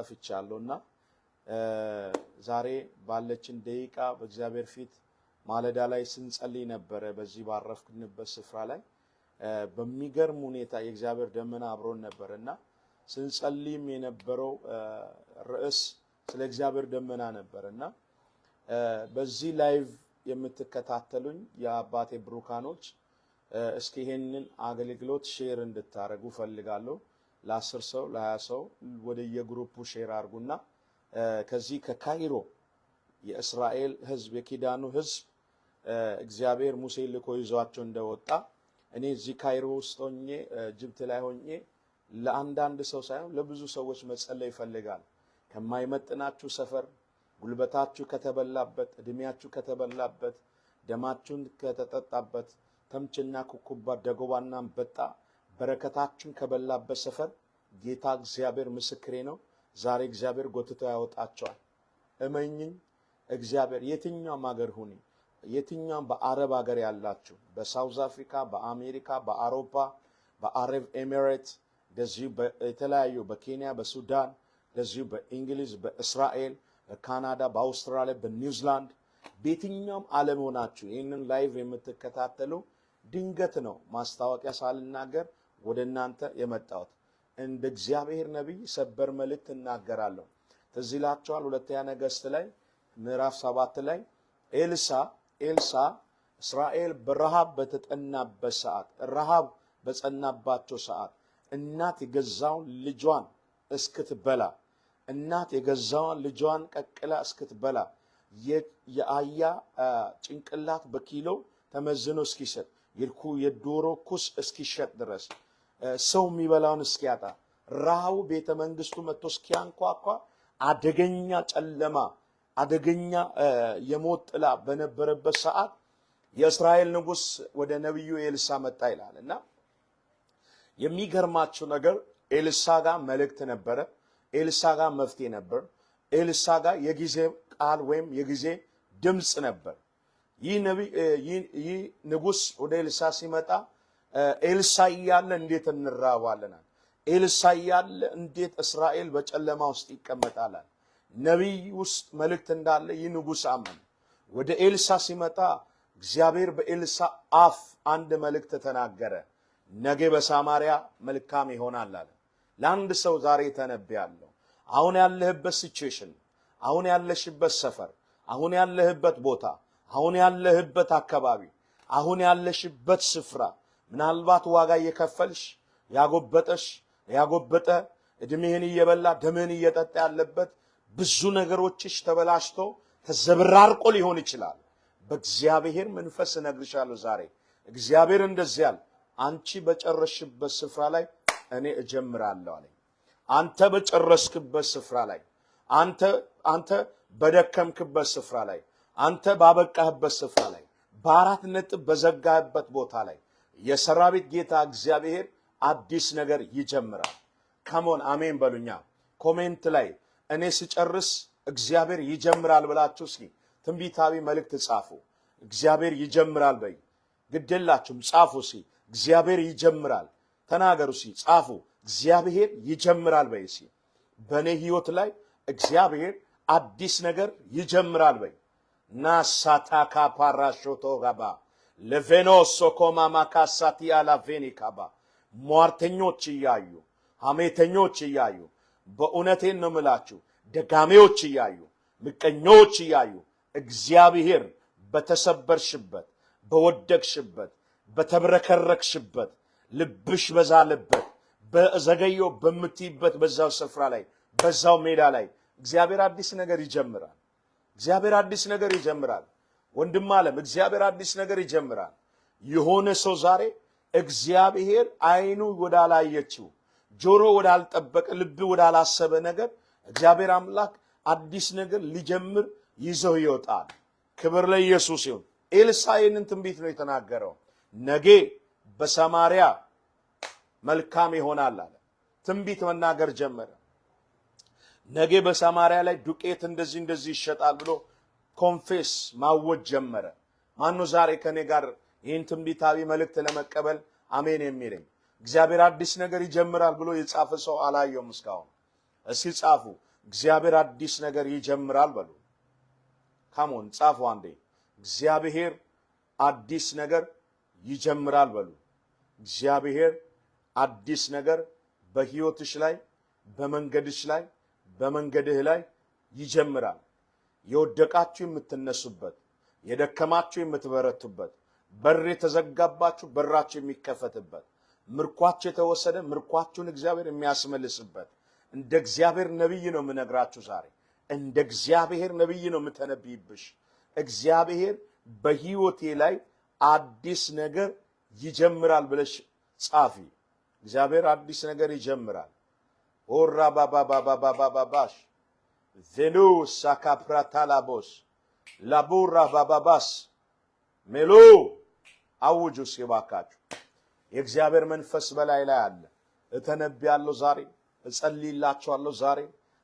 ጠፍቻለሁና ዛሬ ባለችን ደቂቃ በእግዚአብሔር ፊት ማለዳ ላይ ስንጸልይ ነበር። በዚህ ባረፍኩንበት ስፍራ ላይ በሚገርም ሁኔታ የእግዚአብሔር ደመና አብሮን ነበርና ስንጸልይም የነበረው ርዕስ ስለ እግዚአብሔር ደመና ነበርና በዚህ ላይቭ የምትከታተሉኝ የአባቴ ብሩካኖች እስኪ ይሄንን አገልግሎት ሼር እንድታረጉ ፈልጋለሁ። ለ10 ሰው ለ20 ሰው ወደ የግሩፑ ሼር አርጉና ከዚህ ከካይሮ የእስራኤል ህዝብ የኪዳኑ ህዝብ እግዚአብሔር ሙሴ ልኮ ይዟቸው እንደወጣ እኔ እዚህ ካይሮ ውስጥ ሆኜ ጅብት ላይ ሆኜ ለአንዳንድ ሰው ሳይሆን ለብዙ ሰዎች መጸለይ ይፈልጋል። ከማይመጥናችሁ ሰፈር ጉልበታችሁ ከተበላበት እድሜያችሁ ከተበላበት ደማችሁን ከተጠጣበት ተምችና ኩኩባ ደጎባና አንበጣ በረከታችሁን ከበላበት ሰፈር ጌታ እግዚአብሔር ምስክሬ ነው። ዛሬ እግዚአብሔር ጎትቶ ያወጣቸዋል። እመኝኝ እግዚአብሔር የትኛውም ሀገር ሁኒ የትኛውም በአረብ ሀገር ያላችሁ በሳውዝ አፍሪካ በአሜሪካ በአውሮፓ በአረብ ኤሚሬት እንደዚሁ በተለያዩ በኬንያ በሱዳን እንደዚሁ በእንግሊዝ በእስራኤል በካናዳ በአውስትራሊያ በኒውዚላንድ በየትኛውም ዓለም ሆናችሁ ይህንን ላይቭ የምትከታተሉ ድንገት ነው ማስታወቂያ ሳልናገር ወደ እናንተ የመጣሁት። እንደ እግዚአብሔር ነብይ ሰበር መልእክት እናገራለሁ። ትዝ ይላችኋል ሁለተኛ ነገሥት ላይ ምዕራፍ 7 ላይ ኤልሳ እስራኤል በረሃብ በተጠናበት ሰዓት ረሃብ በጸናባቸው ሰዓት እናት የገዛውን ልጇን እስክትበላ እናት የገዛውን ልጇን ቀቅላ እስክትበላ የአያ ጭንቅላት በኪሎ ተመዝኖ እስኪሸጥ የዶሮ ኩስ እስኪሸጥ ድረስ ሰው የሚበላውን እስኪያጣ ረሃቡ ቤተ መንግስቱ መጥቶ እስኪያንኳኳ አደገኛ ጨለማ አደገኛ የሞት ጥላ በነበረበት ሰዓት የእስራኤል ንጉስ ወደ ነብዩ ኤልሳ መጣ ይላልና የሚገርማችሁ ነገር ኤልሳ ጋር መልእክት ነበረ። ኤልሳ ጋር መፍትሄ ነበር። ኤልሳ ጋር የጊዜ ቃል ወይም የጊዜ ድምጽ ነበር። ይህ ንጉስ ወደ ኤልሳ ሲመጣ ኤልሳ ያለ እንዴት እንራባለን? ኤልሳ ያለ እንዴት እስራኤል በጨለማ ውስጥ ይቀመጣል? ነብይ ውስጥ መልእክት እንዳለ ይህ ንጉስ አመነ። ወደ ኤልሳ ሲመጣ እግዚአብሔር በኤልሳ አፍ አንድ መልእክት ተናገረ። ነገ በሳማሪያ መልካም ይሆናል አለ። ለአንድ ሰው ዛሬ ተነብያለሁ። አሁን ያለህበት ሲቹዌሽን፣ አሁን ያለሽበት ሰፈር፣ አሁን ያለህበት ቦታ፣ አሁን ያለህበት አካባቢ፣ አሁን ያለሽበት ስፍራ ምናልባት ዋጋ እየከፈልሽ ያጎበጠ እድሜህን እየበላ ደምህን እየጠጣ ያለበት ብዙ ነገሮችሽ ተበላሽቶ ተዘብራርቆ ሊሆን ይችላል። በእግዚአብሔር መንፈስ እነግርሻለሁ ዛሬ እግዚአብሔር እንደዚህ ያለ አንቺ በጨረሽበት ስፍራ ላይ እኔ እጀምራለሁ አለኝ። አንተ በጨረስክበት ስፍራ ላይ አንተ በደከምክበት ስፍራ ላይ አንተ ባበቃህበት ስፍራ ላይ በአራት ነጥብ በዘጋህበት ቦታ ላይ የሰራዊት ጌታ እግዚአብሔር አዲስ ነገር ይጀምራል። ካሞን አሜን በሉኛ። ኮሜንት ላይ እኔ ስጨርስ እግዚአብሔር ይጀምራል ብላችሁ እስኪ ትንቢታዊ መልእክት ጻፉ። እግዚአብሔር ይጀምራል በይ። ግድላችሁም ጻፉ እስኪ እግዚአብሔር ይጀምራል። ተናገሩ እስኪ ጻፉ እግዚአብሔር ይጀምራል በይ። እስኪ በኔ ህይወት ላይ እግዚአብሔር አዲስ ነገር ይጀምራል በይ። ናሳታካ ፓራሾቶ ጋባ ለቬኖሶ ኮማማ ካሳቲ አላቬኒካባ ሟርተኞች እያዩ ሐሜተኞች እያዩ በእውነቴን ነው የምላችሁ ደጋሜዎች እያዩ ምቀኞች እያዩ እግዚአብሔር በተሰበርሽበት በወደቅሽበት በተብረከረክሽበት ልብሽ በዛለበት በዘገየው በምትይበት በዛው ስፍራ ላይ በዛው ሜዳ ላይ እግዚአብሔር አዲስ ነገር ይጀምራል። እግዚአብሔር አዲስ ነገር ይጀምራል። ወንድም ዓለም እግዚአብሔር አዲስ ነገር ይጀምራል። የሆነ ሰው ዛሬ እግዚአብሔር አይኑ ወዳላየችው ጆሮ ወዳልጠበቀ ልብ ወዳላሰበ ነገር እግዚአብሔር አምላክ አዲስ ነገር ሊጀምር ይዘው ይወጣል። ክብር ለኢየሱስ ይሁን። ኤልሳ ይህንን ትንቢት ነው የተናገረው። ነገ በሰማሪያ መልካም ይሆናል አለ። ትንቢት መናገር ጀመረ። ነገ በሰማሪያ ላይ ዱቄት እንደዚህ ይሸጣል ብሎ ኮንፌስ ማወጅ ጀመረ። ማነው ዛሬ ከኔ ጋር ይህን ትንቢታዊ መልእክት ለመቀበል አሜን የሚለኝ? እግዚአብሔር አዲስ ነገር ይጀምራል ብሎ የጻፈ ሰው አላየውም እስካሁን። እስኪ ጻፉ እግዚአብሔር አዲስ ነገር ይጀምራል በሉ። ካሞን ጻፉ አንዴ። እግዚአብሔር አዲስ ነገር ይጀምራል በሉ። እግዚአብሔር አዲስ ነገር በህይወትሽ ላይ፣ በመንገድሽ ላይ፣ በመንገድህ ላይ ይጀምራል። የወደቃችሁ የምትነሱበት፣ የደከማችሁ የምትበረቱበት፣ በር የተዘጋባችሁ በራችሁ የሚከፈትበት፣ ምርኳችሁ የተወሰደ ምርኳችሁን እግዚአብሔር የሚያስመልስበት እንደ እግዚአብሔር ነብይ ነው የምነግራችሁ ዛሬ። እንደ እግዚአብሔር ነብይ ነው የምተነብይብሽ። እግዚአብሔር በህይወቴ ላይ አዲስ ነገር ይጀምራል ብለሽ ጻፊ። እግዚአብሔር አዲስ ነገር ይጀምራል። ኦራ ባባባባባባባሽ ቬኑ ሳካፕራታላቦስ ላቡራ ባባባስ ሜሎ አውጁ ሲባካችሁ። የእግዚአብሔር መንፈስ በላይ ላይ አለ። እተነብያለሁ ዛሬ፣ እጸልይላችኋለሁ ዛሬ።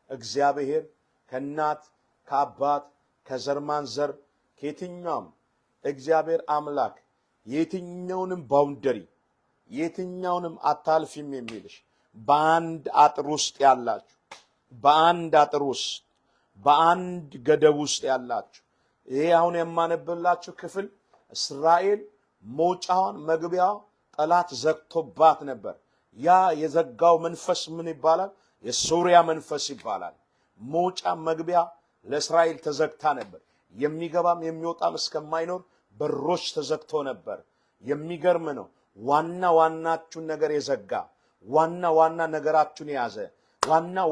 እግዚአብሔር ከእናት ከአባት ከዘር ማንዘር ከየትኛውም እግዚአብሔር አምላክ የትኛውንም ባውንደሪ የትኛውንም አታልፊም የሚልሽ በአንድ አጥር ውስጥ ያላችሁ፣ በአንድ አጥር ውስጥ በአንድ ገደብ ውስጥ ያላችሁ። ይሄ አሁን የማነብላችሁ ክፍል እስራኤል መውጫዋን መግቢያዋ ጠላት ዘግቶባት ነበር። ያ የዘጋው መንፈስ ምን ይባላል? የሶሪያ መንፈስ ይባላል። መውጫ መግቢያ ለእስራኤል ተዘግታ ነበር። የሚገባም የሚወጣም እስከማይኖር በሮች ተዘግቶ ነበር። የሚገርም ነው። ዋና ዋናችሁን ነገር የዘጋ ዋና ዋና ነገራችሁን የያዘ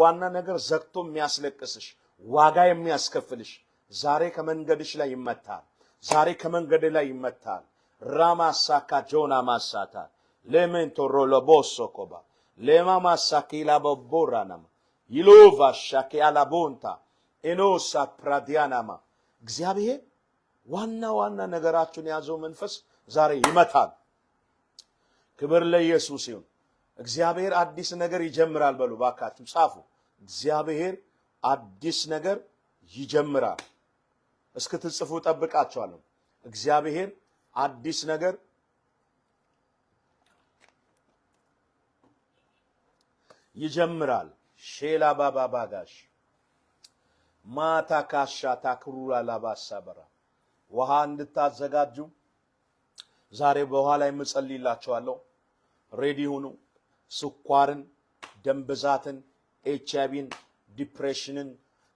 ዋና ነገር ዘግቶ የሚያስለቅስሽ ዋጋ የሚያስከፍልሽ ዛሬ ከመንገድሽ ላይ ይመታል። ዛሬ ከመንገድ ላይ ይመታል። ራማሳካ ጆና ማሳታ ለሜንቶሮ ለቦሶ ኮባ ለማማሳኪላ በቦራናማ ይሎቫ ሻኪ አላቦንታ ኤኖሳ ፕራዲያናማ እግዚአብሔር ዋና ነገራችሁን የያዘው መንፈስ ዛሬ ይመታል። ክብር ለኢየሱስ ይሁን። እግዚአብሔር አዲስ ነገር ይጀምራል በሉ ባካችሁ ጻፉ። እግዚአብሔር አዲስ ነገር ይጀምራል። እስክትጽፉ ጠብቃችኋለሁ። እግዚአብሔር አዲስ ነገር ይጀምራል። ሼላ ባባ ባጋሽ ማታ ካሻ ታክሩላ ላባሳበራ ውሃ እንድታዘጋጁ ዛሬ በውሃ ላይ የምጸልይላችኋለሁ። ሬዲ ሁኑ። ስኳርን፣ ደም ብዛትን፣ ኤችአይቪን፣ ዲፕሬሽንን፣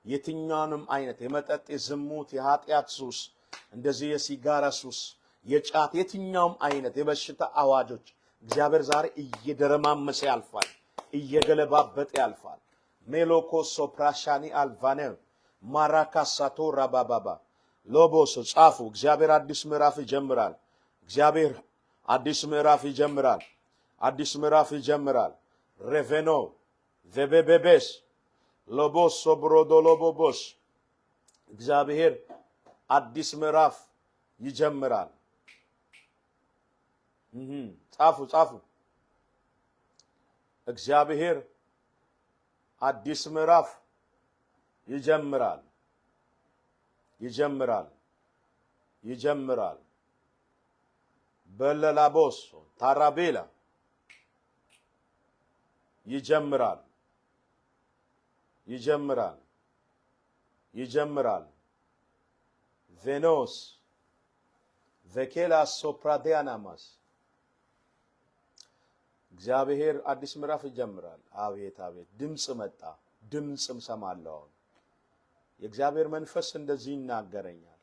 የትኛውንም አይነት የመጠጥ፣ የዝሙት፣ የኃጢአት ሱስ፣ እንደዚህ የሲጋራ ሱስ፣ የጫት፣ የትኛውም አይነት የበሽታ አዋጆች እግዚአብሔር ዛሬ እየደረማመሰ ያልፋል፣ እየገለባበጠ ያልፋል። ሜሎኮሶ ፕራሻኒ አልቫነ ማራካሳቶ ራባባባ ሎቦሶ ጻፉ። እግዚአብሔር አዲስ ምዕራፍ ይጀምራል። እግዚአብሔር አዲስ ምዕራፍ ይጀምራል። አዲስ ምዕራፍ ይጀምራል። ሬቬኖ ዘቤቤቤስ ሎቦሶ ብሮዶ ሎቦቦስ እግዚአብሔር አዲስ ምዕራፍ ይጀምራል። ጻፉ። እግዚአብሔር አዲስ ምዕራፍ ይጀምራል። በለላቦሶ ታራቤላ ይጀምራል። ቬኖስ ቬኬላስ ሶፕራዲያናማስ እግዚአብሔር አዲስ ምዕራፍ ይጀምራል። አቤት ድምጽ መጣ። ድምጽም ሰማለሁ። የእግዚአብሔር መንፈስ እንደዚህ ይናገረኛል።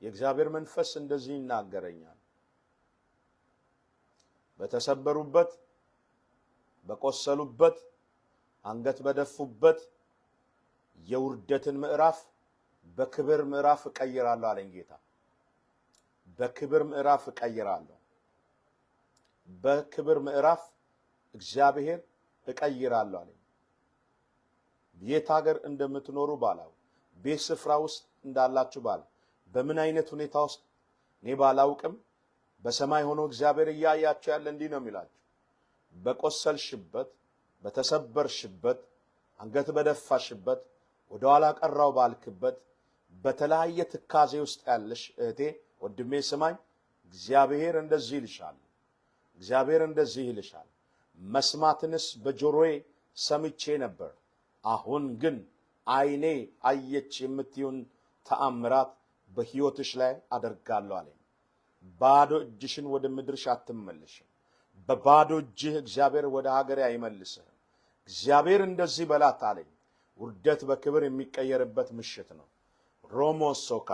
የእግዚአብሔር መንፈስ እንደዚህ ይናገረኛል። በተሰበሩበት፣ በቆሰሉበት፣ አንገት በደፉበት የውርደትን ምዕራፍ በክብር ምዕራፍ እቀይራለሁ አለኝ ጌታ። በክብር ምዕራፍ እቀይራለሁ። በክብር ምዕራፍ እግዚአብሔር እቀይራለሁ አለኝ። የት ሀገር እንደምትኖሩ ባላው፣ ቤት ስፍራ ውስጥ እንዳላችሁ ባላ፣ በምን አይነት ሁኔታ ውስጥ እኔ ባላውቅም በሰማይ ሆኖ እግዚአብሔር እያያችሁ ያለ እንዲህ ነው የሚላችሁ። በቆሰልሽበት፣ በተሰበርሽበት፣ አንገት በደፋሽበት፣ ወደ ኋላ ቀራው ባልክበት በተለያየ ትካዜ ውስጥ ያለሽ እህቴ ወንድሜ ስማኝ። እግዚአብሔር እንደዚህ ይልሻል። እግዚአብሔር እንደዚህ ይልሻል። መስማትንስ በጆሮዬ ሰምቼ ነበር። አሁን ግን ዓይኔ አየች የምትዩን ተአምራት በሕይወትሽ ላይ አደርጋለሁ አለኝ። ባዶ እጅሽን ወደ ምድርሽ አትመለሽም። በባዶ እጅህ እግዚአብሔር ወደ ሀገር አይመልስህም። እግዚአብሔር እንደዚህ በላት አለኝ። ውርደት በክብር የሚቀየርበት ምሽት ነው። ሮሞሶካ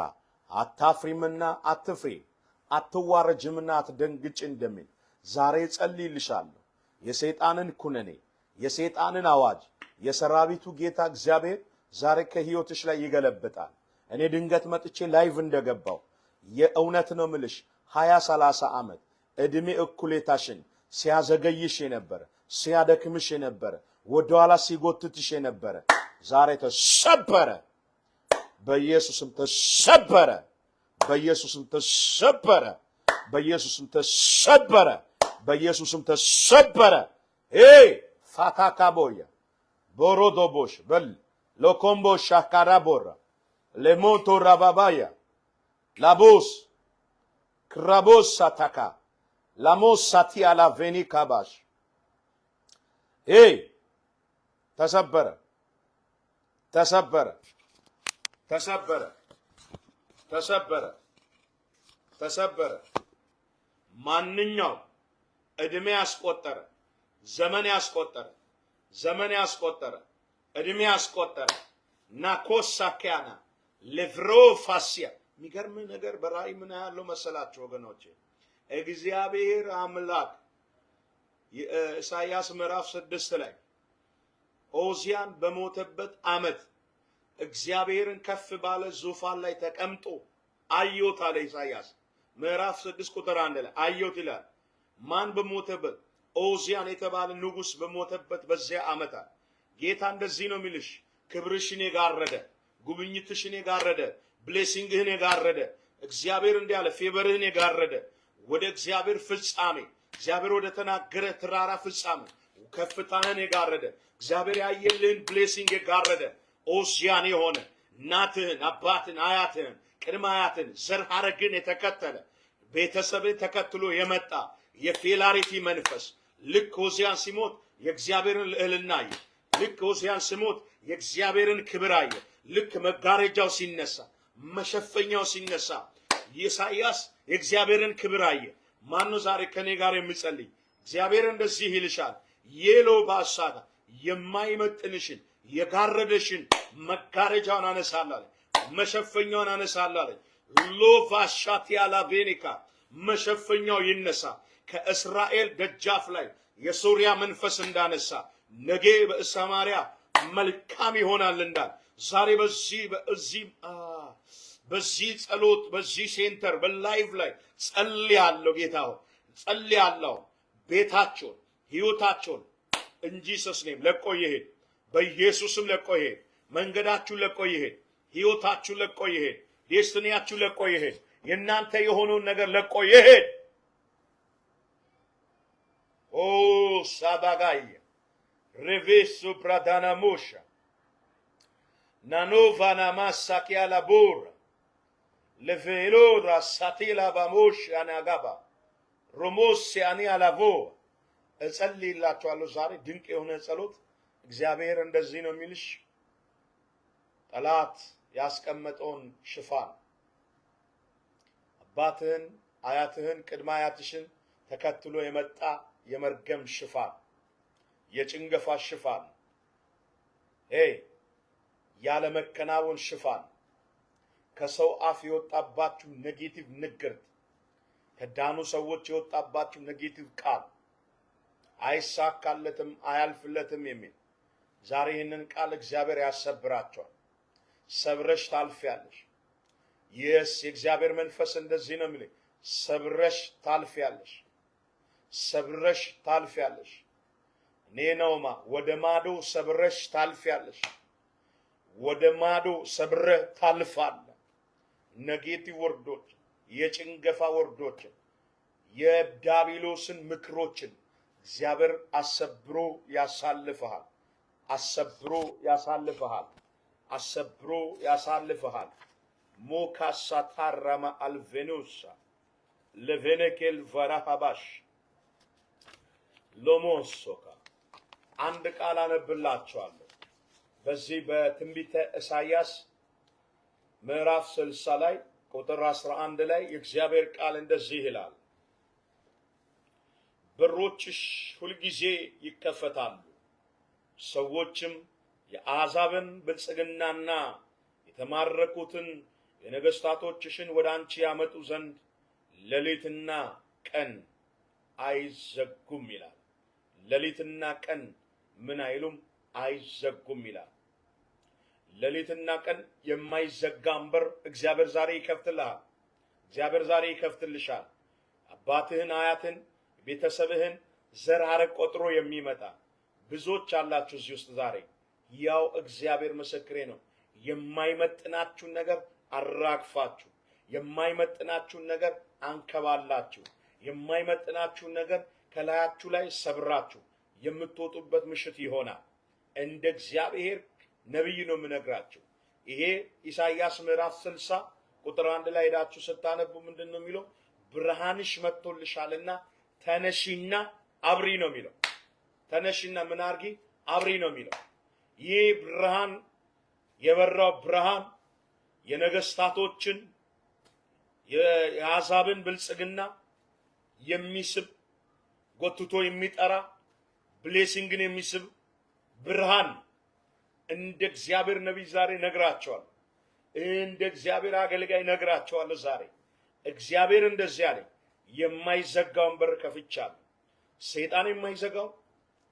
አታፍሪምና አትፍሪ፣ አትዋረጅምና አትደንግጭ እንደሚል ዛሬ ጸልይልሻለሁ። የሰይጣንን ኩነኔ፣ የሰይጣንን አዋጅ የሰራዊቱ ጌታ እግዚአብሔር ዛሬ ከሕይወትሽ ላይ ይገለብጣል። እኔ ድንገት መጥቼ ላይቭ እንደገባው የእውነት ነው ምልሽ 20-30 ዓመት ዕድሜ እኩሌታሽን ሲያዘገይሽ የነበረ ሲያደክምሽ የነበረ ወደኋላ ሲጎትትሽ የነበረ ዛሬ ተሰበረ። በኢየሱስም ተሰበረ። በኢየሱስም ተሰበረ። በኢየሱስም ተሰበረ። በኢየሱስም ተሰበረ። ፋታካቦያ ቦሮዶቦሽ በል ሎኮምቦ ሻካራቦራ ለሞቶ ራባባያ ላቦስ ክራቦስ ሳታካ ላሞስ ሳቲያ ላቬኒ ካባሽ ተሰበረ። ተሰበረ። ተሰበረ። ተሰበረ። ተሰበረ። ማንኛው ዕድሜ ያስቆጠረ ዘመን ያስቆጠረ ዘመን ያስቆጠረ ዕድሜ ያስቆጠረ ናኮሳኪያና ሌቭሮፋሲያ የሚገርም ነገር በራእይ ምን ያለው መሰላችሁ ወገኖቼ? እግዚአብሔር አምላክ ኢሳይያስ ምዕራፍ 6 ላይ ኦዚያን በሞተበት ዓመት እግዚአብሔርን ከፍ ባለ ዙፋን ላይ ተቀምጦ አየሁት አለ ኢሳይያስ ምዕራፍ 6 ቁጥር 1 ላይ አየሁት ይላል። ማን በሞተበት? ኦዚያን የተባለ ንጉስ በሞተበት በዚያ ዓመት ጌታ እንደዚህ ነው የሚልሽ፣ ክብርሽን የጋረደ ጉብኝትሽን የጋረደ ብሌሲንግህን የጋረደ እግዚአብሔር እንዲህ አለ፣ ፌቨርህን የጋረደ ወደ እግዚአብሔር ፍጻሜ እግዚአብሔር ወደ ተናገረ ተራራ ፍጻሜ ከፍታህን የጋረደ እግዚአብሔር ያየልህን ብሌሲንግ የጋረደ ኦዚያን የሆነ እናትህን አባትን አያትህን ቅድመ አያትን ዘር ሐረግን የተከተለ ቤተሰብን ተከትሎ የመጣ የፌላሪቲ መንፈስ ልክ ኦዚያን ሲሞት የእግዚአብሔርን ልዕልና አየ። ልክ ኦዚያን ሲሞት የእግዚአብሔርን ክብር አየ። ልክ መጋረጃው ሲነሳ መሸፈኛው ሲነሳ ኢሳይያስ የእግዚአብሔርን ክብር አየ። ማነው ዛሬ ከኔ ጋር የሚጸልይ? እግዚአብሔር እንደዚህ ይልሻል፣ የሎ ባሳታ የማይመጥንሽን የጋረደሽን መጋረጃውን አነሳለሁ፣ መሸፈኛውን አነሳለሁ። ሎቫሻቲያ ላቬኒካ መሸፈኛው ይነሳ። ከእስራኤል ደጃፍ ላይ የሶሪያ መንፈስ እንዳነሳ ነገ በሰማርያ መልካም ይሆናል እንዳል ዛሬ በዚህ ጸሎት በዚህ ሴንተር በላይቭ ላይ ጸልያለሁ። ጌታ ሆይ ጸልያለሁ። ቤታቸውን ሕይወታቸውን እንጂ ሰስኔም ለቆ ይሄድ፣ በኢየሱስም ለቆ ይሄድ፣ መንገዳችሁ ለቆ ይሄድ፣ ሕይወታችሁ ለቆ ይሄድ፣ ዴስቲኒያችሁ ለቆ ይሄድ፣ የእናንተ የሆነውን ነገር ለቆ ይሄድ። ኦ ሳባጋያ ሬቬሱ ፕራዳናሞሻ ናኖቫና ማሳኪያ ላቦራ ለቬሎራ ሳቲላ ባሞሽ አናጋባ ሮሞስ ያኒ አላቮ እጸልይላችኋለሁ። ዛሬ ድንቅ የሆነ ጸሎት እግዚአብሔር እንደዚህ ነው የሚልሽ፣ ጠላት ያስቀመጠውን ሽፋን አባትህን አያትህን ቅድመ አያትሽን ተከትሎ የመጣ የመርገም ሽፋን የጭንገፋ ሽፋን ያለ መከናወን ሽፋን ከሰው አፍ የወጣባችሁ ኔጌቲቭ ንግርት ከዳኑ ሰዎች የወጣባችሁ ኔጌቲቭ ቃል አይሳካለትም አያልፍለትም የሚል ዛሬ ይህንን ቃል እግዚአብሔር ያሰብራቸዋል። ሰብረሽ ታልፊያለሽ። የስ የእግዚአብሔር መንፈስ እንደዚህ ነው የሚለኝ፣ ሰብረሽ ታልፊያለሽ። ሰብረሽ ታልፊያለሽ። እኔ ነውማ ወደ ማዶ ሰብረሽ ታልፊያለሽ። ወደ ማዶ ሰብረህ ታልፋለህ። ኔጌቲቭ ወርዶች፣ የጭንገፋ ወርዶችን፣ የዳቢሎስን ምክሮችን እግዚአብሔር አሰብሮ ያሳልፈሃል። አሰብሮ ያሳልፈሃል። አሰብሮ ያሳልፈሃል። ሞካሳታራማ አልቬኑሳ ለቬነኬል ቫራሃባሽ ሎሞሶካ አንድ ቃል አነብላችኋለሁ። በዚህ በትንቢተ ኢሳይያስ ምዕራፍ 60 ላይ ቁጥር 11 ላይ የእግዚአብሔር ቃል እንደዚህ ይላል፣ በሮችሽ ሁልጊዜ ይከፈታሉ፣ ሰዎችም የአሕዛብን ብልጽግናና የተማረኩትን የነገሥታቶችሽን ወደ አንቺ ያመጡ ዘንድ ሌሊትና ቀን አይዘጉም ይላል። ሌሊትና ቀን ምን አይሉም? አይዘጉም ይላል። ሌሊትና ቀን የማይዘጋም በር እግዚአብሔር ዛሬ ይከፍትልሃል። እግዚአብሔር ዛሬ ይከፍትልሻል። አባትህን፣ አያትን፣ ቤተሰብህን ዘር ሐረግ ቆጥሮ የሚመጣ ብዙዎች አላችሁ እዚህ ውስጥ ዛሬ። ያው እግዚአብሔር ምስክሬ ነው። የማይመጥናችሁን ነገር አራግፋችሁ፣ የማይመጥናችሁን ነገር አንከባላችሁ፣ የማይመጥናችሁን ነገር ከላያችሁ ላይ ሰብራችሁ የምትወጡበት ምሽት ይሆናል። እንደ እግዚአብሔር ነብይ ነው የምነግራችሁ። ይሄ ኢሳይያስ ምዕራፍ 60 ቁጥር 1 ላይ ሄዳችሁ ስታነቡ ምንድነው የሚለው? ብርሃንሽ መጥቶልሻልና ተነሺና አብሪ ነው የሚለው። ተነሺና ምን አርጊ? አብሪ ነው የሚለው። ይህ ብርሃን የበራው ብርሃን የነገስታቶችን የአሕዛብን ብልጽግና የሚስብ ጎትቶ የሚጠራ ብሌሲንግን የሚስብ ብርሃን እንደ እግዚአብሔር ነብይ ዛሬ ነግራቸዋል። እንደ እግዚአብሔር አገልጋይ ነግራቸዋል። ዛሬ እግዚአብሔር እንደዚህ አለኝ፣ የማይዘጋውን በር ከፍቻለሁ። ሰይጣን የማይዘጋው፣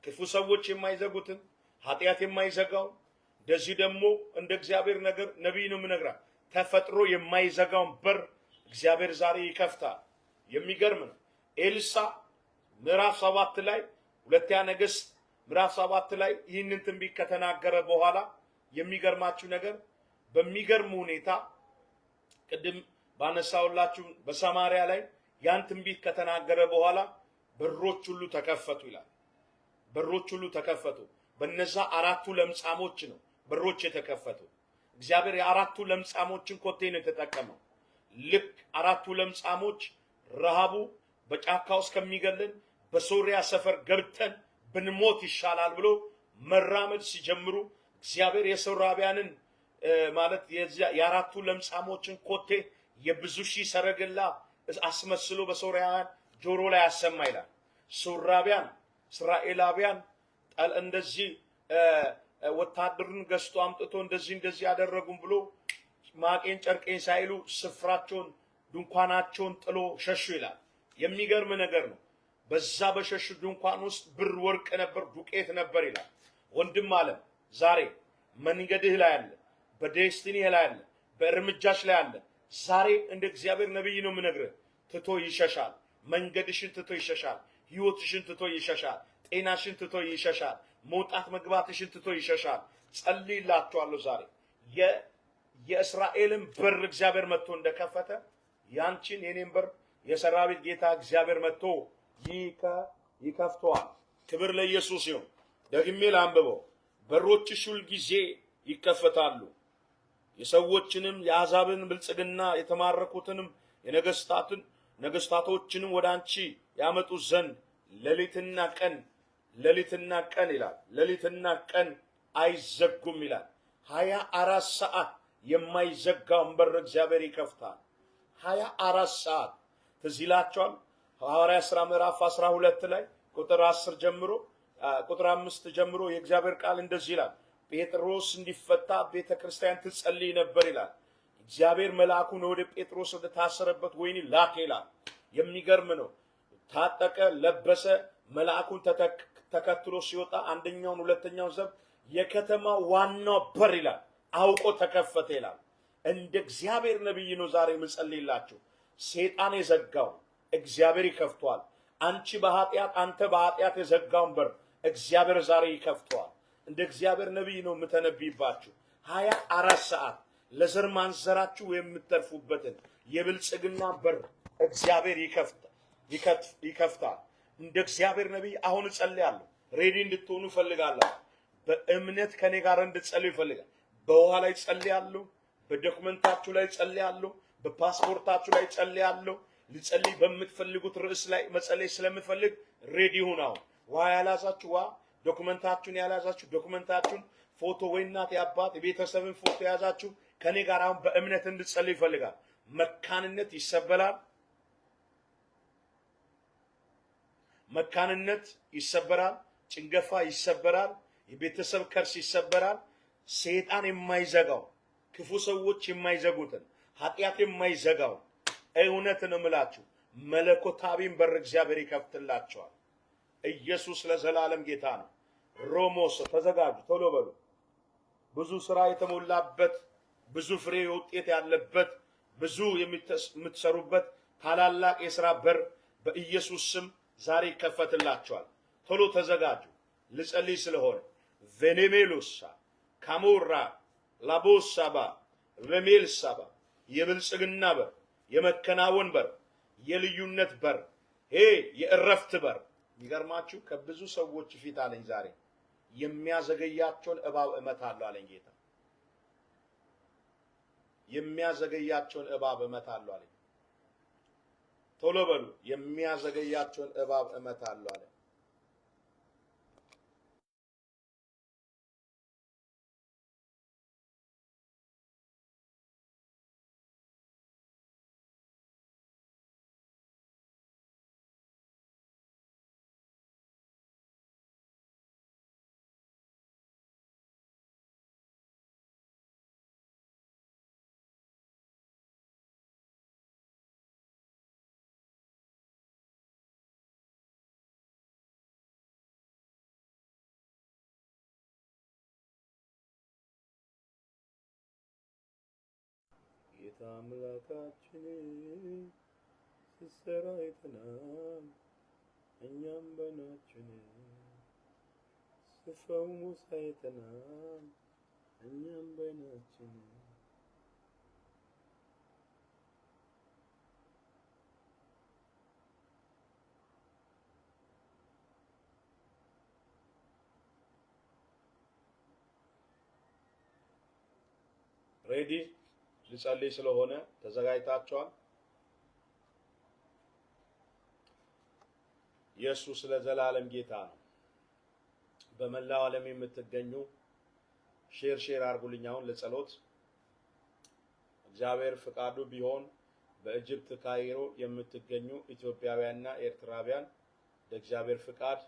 ክፉ ሰዎች የማይዘጉትን፣ ኃጢአት የማይዘጋው፣ እንደዚህ ደግሞ እንደ እግዚአብሔር ነገር ነብይ ነው የምነግራ ተፈጥሮ የማይዘጋውን በር እግዚአብሔር ዛሬ ይከፍታል። የሚገርም ነው። ኤልሳ ምዕራፍ 7 ላይ ሁለተኛ ነገሥት ምዕራፍ 7 ላይ ይህንን ትንቢት ከተናገረ በኋላ የሚገርማችሁ ነገር በሚገርም ሁኔታ ቅድም ባነሳውላችሁ በሰማሪያ ላይ ያን ትንቢት ከተናገረ በኋላ በሮች ሁሉ ተከፈቱ ይላል። በሮች ሁሉ ተከፈቱ። በነዛ አራቱ ለምጻሞች ነው በሮች የተከፈቱ። እግዚአብሔር የአራቱ ለምጻሞችን ኮቴ ነው የተጠቀመው። ልክ አራቱ ለምጻሞች ረሃቡ በጫካ ውስጥ ከሚገለን በሶሪያ ሰፈር ገብተን ብንሞት ይሻላል ብሎ መራመድ ሲጀምሩ እግዚአብሔር የሶራቢያንን ማለት የአራቱ ለምጻሞችን ኮቴ የብዙ ሺህ ሰረገላ አስመስሎ በሶሪያውያን ጆሮ ላይ ያሰማ ይላል። ሶራቢያን እስራኤላውያን እንደዚህ ወታደርን ገዝቶ አምጥቶ እንደዚህ ያደረጉም ብሎ ማቄን ጨርቄን ሳይሉ ስፍራቸውን ድንኳናቸውን ጥሎ ሸሹ ይላል። የሚገርም ነገር ነው። በዛ በሸሹ ድንኳን ውስጥ ብር፣ ወርቅ ነበር፣ ዱቄት ነበር ይላል። ወንድም ዓለም ዛሬ መንገድህ ላይ አለ፣ በዴስቲኒህ ላይ አለ፣ በእርምጃሽ ላይ አለ። ዛሬ እንደ እግዚአብሔር ነብይ ነው የምነግርህ፣ ትቶ ይሸሻል። መንገድሽን ትቶ ይሸሻል። ህይወትሽን ትቶ ይሸሻል። ጤናሽን ትቶ ይሸሻል። መውጣት መግባትሽን ትቶ ይሸሻል። ጸልይላችኋለሁ ዛሬ የእስራኤልን በር እግዚአብሔር መጥቶ እንደከፈተ ያንቺን የኔን በር የሰራዊት ጌታ እግዚአብሔር መጥቶ ይከፍተዋል። ክብር ለኢየሱስ ይሁን። ደግሜ ላንብበው። በሮችሽ ሁል ጊዜ ይከፈታሉ፣ የሰዎችንም የአሕዛብን ብልጽግና የተማረኩትንም ነገስታቶችንም ወደ አንቺ ያመጡ ዘንድ ሌሊትና ቀን ይላል። ሌሊትና ቀን አይዘጉም ይላል። 24 ሰዓት የማይዘጋውን በር እግዚአብሔር ይከፍታል። 24 ሰዓት ትዝ ይላችኋል። ሐዋርያት ሥራ ምዕራፍ 12 ላይ ቁጥር 10 ጀምሮ ቁጥር 5 ጀምሮ የእግዚአብሔር ቃል እንደዚህ ይላል፣ ጴጥሮስ እንዲፈታ ቤተክርስቲያን ትጸልይ ነበር ይላል። እግዚአብሔር መልአኩን ወደ ጴጥሮስ ወደ ታሰረበት ወህኒ ላከ ይላል። የሚገርም ነው። ታጠቀ፣ ለበሰ፣ መልአኩን ተከትሎ ሲወጣ አንደኛውን ሁለተኛውን ዘብ የከተማ ዋናው በር ይላል አውቆ ተከፈተ ይላል። እንደ እግዚአብሔር ነብይ ነው ዛሬ ምጸልይላችሁ። ሰይጣን የዘጋው እግዚአብሔር ይከፍቷል። አንቺ አንተ በኃጢአት የዘጋውን በር እግዚአብሔር ዛሬ ይከፍቷል። እንደ እግዚአብሔር ነብይ ነው የምተነብይባችሁ። 24 ሰዓት ለዘር ማንዘራችሁ የምትተርፉበትን የብልጽግና በር እግዚአብሔር ይከፍታል። እንደ እግዚአብሔር ነብይ አሁን እጸልያለሁ። ሬዲ እንድትሆኑ ፈልጋለሁ። በእምነት ከኔ ጋር እንድትጸልዩ ይፈልጋል። በውሃ ላይ ጸልያለሁ። በዶክመንታችሁ ላይ ጸልያለሁ። በፓስፖርታችሁ ላይ ጸልያለሁ። ልጸልይ በምትፈልጉት ርዕስ ላይ መጸለይ ስለምፈልግ ሬዲ ሁኑ። ውሃ ያላዛችሁ ውሃ፣ ዶክመንታችሁን ያላዛችሁ ዶክመንታችሁን ፎቶ ወይ እናት ያባት የቤተሰብን ፎቶ ያዛችሁ ከኔ ጋር አሁን በእምነት እንድትጸልዩ ይፈልጋል። መካንነት ይሰበራል። መካንነት ይሰበራል። ጭንገፋ ይሰበራል። የቤተሰብ ከርስ ይሰበራል። ሰይጣን የማይዘጋው ክፉ ሰዎች የማይዘጉትን ኃጢአት የማይዘጋው እውነትን እምላችሁ መለኮታዊን በር እግዚአብሔር ይከፍትላቸዋል። ኢየሱስ ለዘላለም ጌታ ነው። ሮሞስ ተዘጋጁ፣ ቶሎ በሉ። ብዙ ስራ የተሞላበት ብዙ ፍሬ ውጤት ያለበት ብዙ የምትሰሩበት ታላላቅ የሥራ በር በኢየሱስ ስም ዛሬ ይከፈትላቸዋል። ቶሎ ተዘጋጁ። ልጸልይ ስለሆነ ቬኔሜሎሳ ካሞራ ላቦሳባ ቬሜልሳባ የብልጽግና በር፣ የመከናወን በር፣ የልዩነት በር፣ የእረፍት በር። የሚገርማችሁ ከብዙ ሰዎች ፊት አለኝ ዛሬ የሚያዘገያቸውን እባብ እመታለሁ አለኝ ጌታ። የሚያዘገያቸውን እባብ እመታለሁ አለኝ። ቶሎ በሉ። የሚያዘገያቸውን እባብ እመታለሁ አለኝ። ጌታ አምላካችን ስትሰራ አይተናል፣ እኛም በዓይናችን ስትፈውስ አይተናል፣ እኛም በዓይናችን። ሬዲ ልጸልይ ስለሆነ ተዘጋጅታችኋል? ኢየሱስ ለዘላለም ጌታ ነው። በመላው ዓለም የምትገኙ ሼር አድርጉልኝ። አሁን ለጸሎት እግዚአብሔር ፍቃዱ ቢሆን በኢጅፕት ካይሮ የምትገኙ ኢትዮጵያውያንና ኤርትራውያን ለእግዚአብሔር ፍቃድ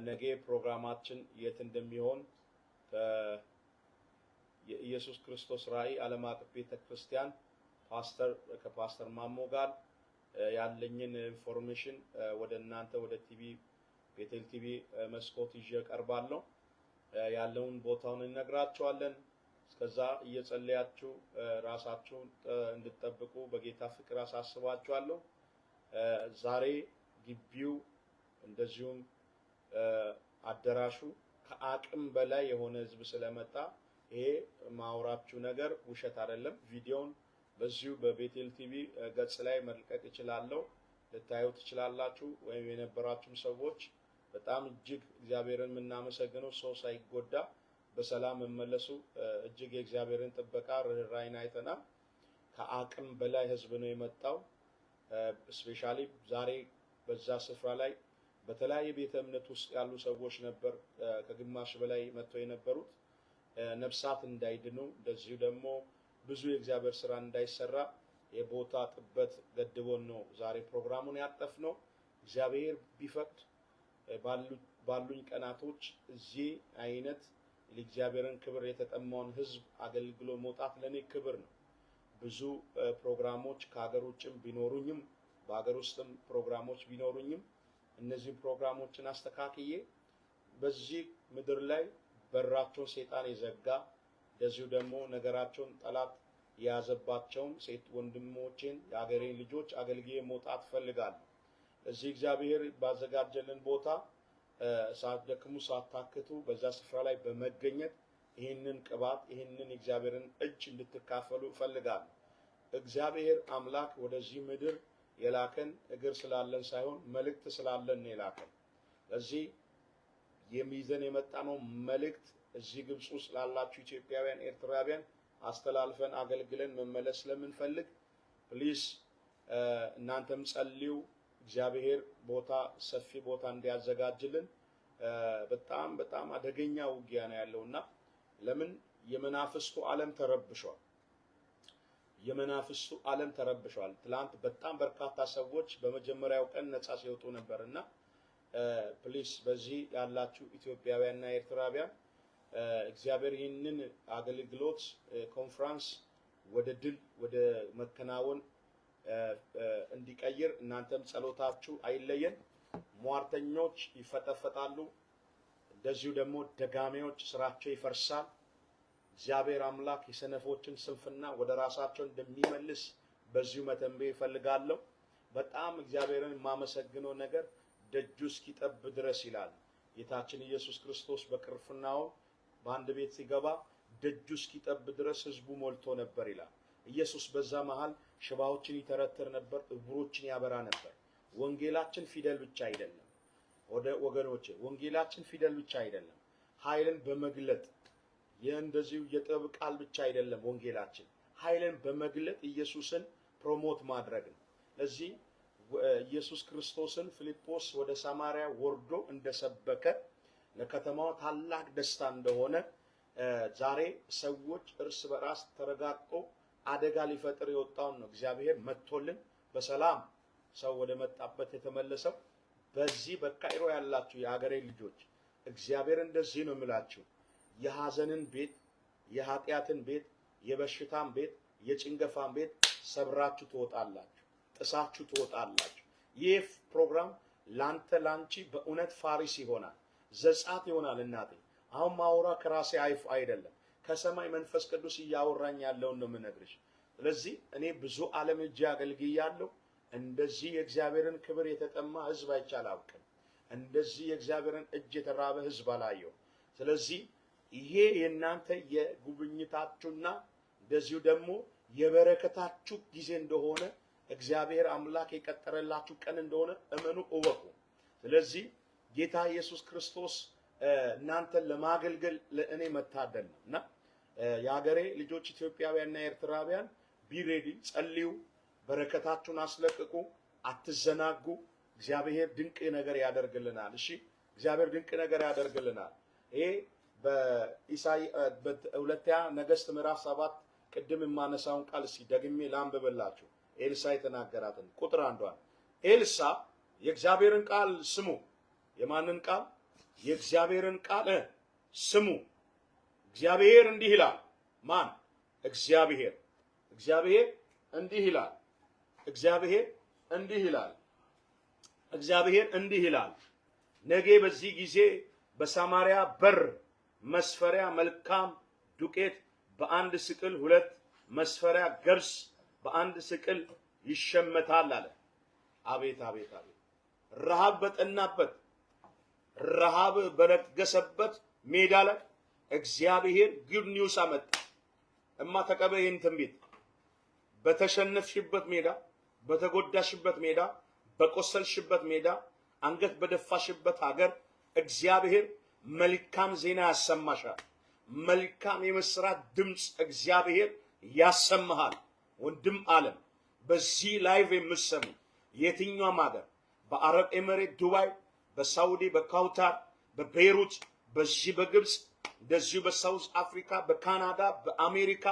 ነገ ፕሮግራማችን የት እንደሚሆን የኢየሱስ ክርስቶስ ራእይ ዓለም አቀፍ ቤተክርስቲያን ከፓስተር ማሞ ጋር ያለኝን ኢንፎርሜሽን ወደ እናንተ ወደ ቲቪ ቤቴል ቲቪ መስኮት ይዤ ቀርባለሁ። ያለውን ቦታውን እነግራችኋለን። እስከዛ እየጸለያችሁ ራሳችሁን እንድትጠብቁ በጌታ ፍቅር አሳስባችኋለሁ። ዛሬ ግቢው እንደዚሁም አዳራሹ ከአቅም በላይ የሆነ ህዝብ ስለመጣ ይሄ ማውራችሁ ነገር ውሸት አይደለም። ቪዲዮውን በዚሁ በቤቴል ቲቪ ገጽ ላይ መልቀቅ እችላለሁ፣ ልታዩ ትችላላችሁ። ወይም የነበራችሁም ሰዎች በጣም እጅግ እግዚአብሔርን የምናመሰግነው ሰው ሳይጎዳ በሰላም መመለሱ እጅግ የእግዚአብሔርን ጥበቃ ርህራሄን አይተናል። ከአቅም በላይ ህዝብ ነው የመጣው። ስፔሻሊ ዛሬ በዛ ስፍራ ላይ በተለያየ ቤተ እምነት ውስጥ ያሉ ሰዎች ነበር ከግማሽ በላይ መጥተው የነበሩት። ነፍሳት እንዳይድኑ እንደዚሁ ደግሞ ብዙ የእግዚአብሔር ስራ እንዳይሰራ የቦታ ጥበት ገድቦን ነው ዛሬ ፕሮግራሙን ያጠፍነው። እግዚአብሔር ቢፈቅድ ባሉኝ ቀናቶች እዚህ አይነት ለእግዚአብሔርን ክብር የተጠማውን ህዝብ አገልግሎ መውጣት ለኔ ክብር ነው። ብዙ ፕሮግራሞች ከሀገር ውጭም ቢኖሩኝም በሀገር ውስጥም ፕሮግራሞች ቢኖሩኝም እነዚህ ፕሮግራሞችን አስተካክዬ በዚህ ምድር ላይ በራቸውን ሰይጣን የዘጋ እንደዚሁ ደግሞ ነገራቸውን ጠላት የያዘባቸውን ሴት ወንድሞቼን የአገሬን ልጆች አገልግዬ መውጣት ፈልጋለሁ። እዚህ እግዚአብሔር ባዘጋጀልን ቦታ ሳትደክሙ ሳታክቱ በዛ ስፍራ ላይ በመገኘት ይህንን ቅባት ይህንን እግዚአብሔርን እጅ እንድትካፈሉ ፈልጋለሁ። እግዚአብሔር አምላክ ወደዚህ ምድር የላከን እግር ስላለን ሳይሆን መልእክት ስላለን የላከን። እዚህ የሚይዘን የመጣነው መልእክት እዚህ ግብጽ ውስጥ ላላችሁ ኢትዮጵያውያን ኤርትራውያን አስተላልፈን አገልግለን መመለስ ስለምንፈልግ ፕሊዝ እናንተም ጸልዩ። እግዚአብሔር ቦታ ሰፊ ቦታ እንዲያዘጋጅልን በጣም አደገኛ ውጊያ ነው ያለውና ለምን የመናፍስቱ ዓለም ተረብሿል። የመናፍስቱ ዓለም ተረብሿል። ትላንት በጣም በርካታ ሰዎች በመጀመሪያው ቀን ነፃ ሲወጡ ነበርና ፕሊስ በዚህ ያላችሁ ኢትዮጵያውያንና ኤርትራውያን እግዚአብሔር ይህንን አገልግሎት ኮንፈረንስ ወደ ድል ወደ መከናወን እንዲቀይር እናንተም ጸሎታችሁ አይለየን። ሟርተኞች ይፈጠፈጣሉ፣ እንደዚሁ ደግሞ ደጋሚዎች ስራቸው ይፈርሳል። እግዚአብሔር አምላክ የሰነፎችን ስንፍና ወደ ራሳቸው እንደሚመልስ በዚሁ መተንበይ እፈልጋለሁ። በጣም እግዚአብሔርን የማመሰግነው ነገር ደጁ እስኪጠብ ድረስ ይላል ጌታችን ኢየሱስ ክርስቶስ በቅርፍናው በአንድ ቤት ሲገባ ደጁ እስኪጠብ ድረስ ህዝቡ ሞልቶ ነበር ይላል። ኢየሱስ በዛ መሃል ሽባዎችን ይተረትር ነበር፣ እውሮችን ያበራ ነበር። ወንጌላችን ፊደል ብቻ አይደለም ወገኖቼ፣ ወንጌላችን ፊደል ብቻ አይደለም፣ ኃይልን በመግለጥ የእንደዚሁ የጥበብ ቃል ብቻ አይደለም። ወንጌላችን ኃይልን በመግለጥ ኢየሱስን ፕሮሞት ማድረግ ነው። ለዚህ ኢየሱስ ክርስቶስን ፊልጶስ ወደ ሰማርያ ወርዶ እንደሰበከ ለከተማው ታላቅ ደስታ እንደሆነ ዛሬ ሰዎች እርስ በራስ ተረጋግጦ አደጋ ሊፈጥር የወጣውን ነው እግዚአብሔር መጥቶልን በሰላም ሰው ወደ መጣበት የተመለሰው። በዚህ በካይሮ ያላችሁ የሀገሬ ልጆች እግዚአብሔር እንደዚህ ነው የምላችሁ፣ የሐዘንን ቤት፣ የኃጢአትን ቤት፣ የበሽታን ቤት፣ የጭንገፋን ቤት ሰብራችሁ ትወጣላችሁ፣ ጥሳችሁ ትወጣላችሁ። ይህ ፕሮግራም ላንቺ በእውነት ፋሪስ ይሆናል፣ ዘጻት ይሆናል። እናቴ አሁን ማውራ ከራሴ አይደለም፣ ከሰማይ መንፈስ ቅዱስ እያወራኝ ያለውን ነው የምነግርሽ። ስለዚህ እኔ ብዙ ዓለም እጅ አገልግያለሁ። እንደዚህ የእግዚአብሔርን ክብር የተጠማ ህዝብ አይቻል አውቅም። እንደዚህ የእግዚአብሔርን እጅ የተራበ ህዝብ አላየው። ስለዚህ ይሄ የእናንተ የጉብኝታችሁና እንደዚሁ ደግሞ የበረከታችሁ ጊዜ እንደሆነ እግዚአብሔር አምላክ የቀጠረላችሁ ቀን እንደሆነ እመኑ፣ እወቁ። ስለዚህ ጌታ ኢየሱስ ክርስቶስ እናንተን ለማገልገል ለእኔ መታደል ነው እና የሀገሬ ልጆች ኢትዮጵያውያንና ኤርትራውያን ቢሬዲ፣ ጸልዩ፣ በረከታችሁን አስለቅቁ፣ አትዘናጉ። እግዚአብሔር ድንቅ ነገር ያደርግልናል። እሺ፣ እግዚአብሔር ድንቅ ነገር ያደርግልናል። ይሄ በሁለተኛ ነገሥት ምዕራፍ 7 ቅድም የማነሳውን ቃል እስኪ ደግሜ ላንብብላችሁ። ኤልሳ የተናገራትን ቁጥር 1 ኤልሳ የእግዚአብሔርን ቃል ስሙ። የማንን ቃል? የእግዚአብሔርን ቃል ስሙ። እግዚአብሔር እንዲህ ይላል። ማን? እግዚአብሔር እንዲህ ይላል። እግዚአብሔር እንዲህ ይላል። እግዚአብሔር እንዲህ ይላል። ነገ በዚህ ጊዜ በሰማርያ በር መስፈሪያ መልካም ዱቄት በአንድ ስቅል፣ 2 መስፈሪያ ገብስ በአንድ ስቅል ይሸመታል አለ። አቤት አቤት አቤት! ረሃብ በጠናበት ረሃብ በረገሰበት ሜዳ ላይ እግዚአብሔር ጉድ ኒውስ አመጣ። እማ ተቀበይን ትንቢት። በተሸነፍሽበት ሜዳ፣ በተጎዳሽበት ሜዳ፣ በቆሰልሽበት ሜዳ፣ አንገት በደፋሽበት ሀገር እግዚአብሔር መልካም ዜና ያሰማሻል። መልካም የመስራት ድምፅ እግዚአብሔር ያሰማሃል። ወንድም ዓለም በዚህ ላይቭ የምትሰሙ የትኛውም ሀገር በአረብ ኤሚሬት፣ ዱባይ፣ በሳውዲ፣ በካውታር፣ በቤይሩት፣ በዚህ በግብፅ፣ እንደዚሁ በሳውዝ አፍሪካ፣ በካናዳ፣ በአሜሪካ፣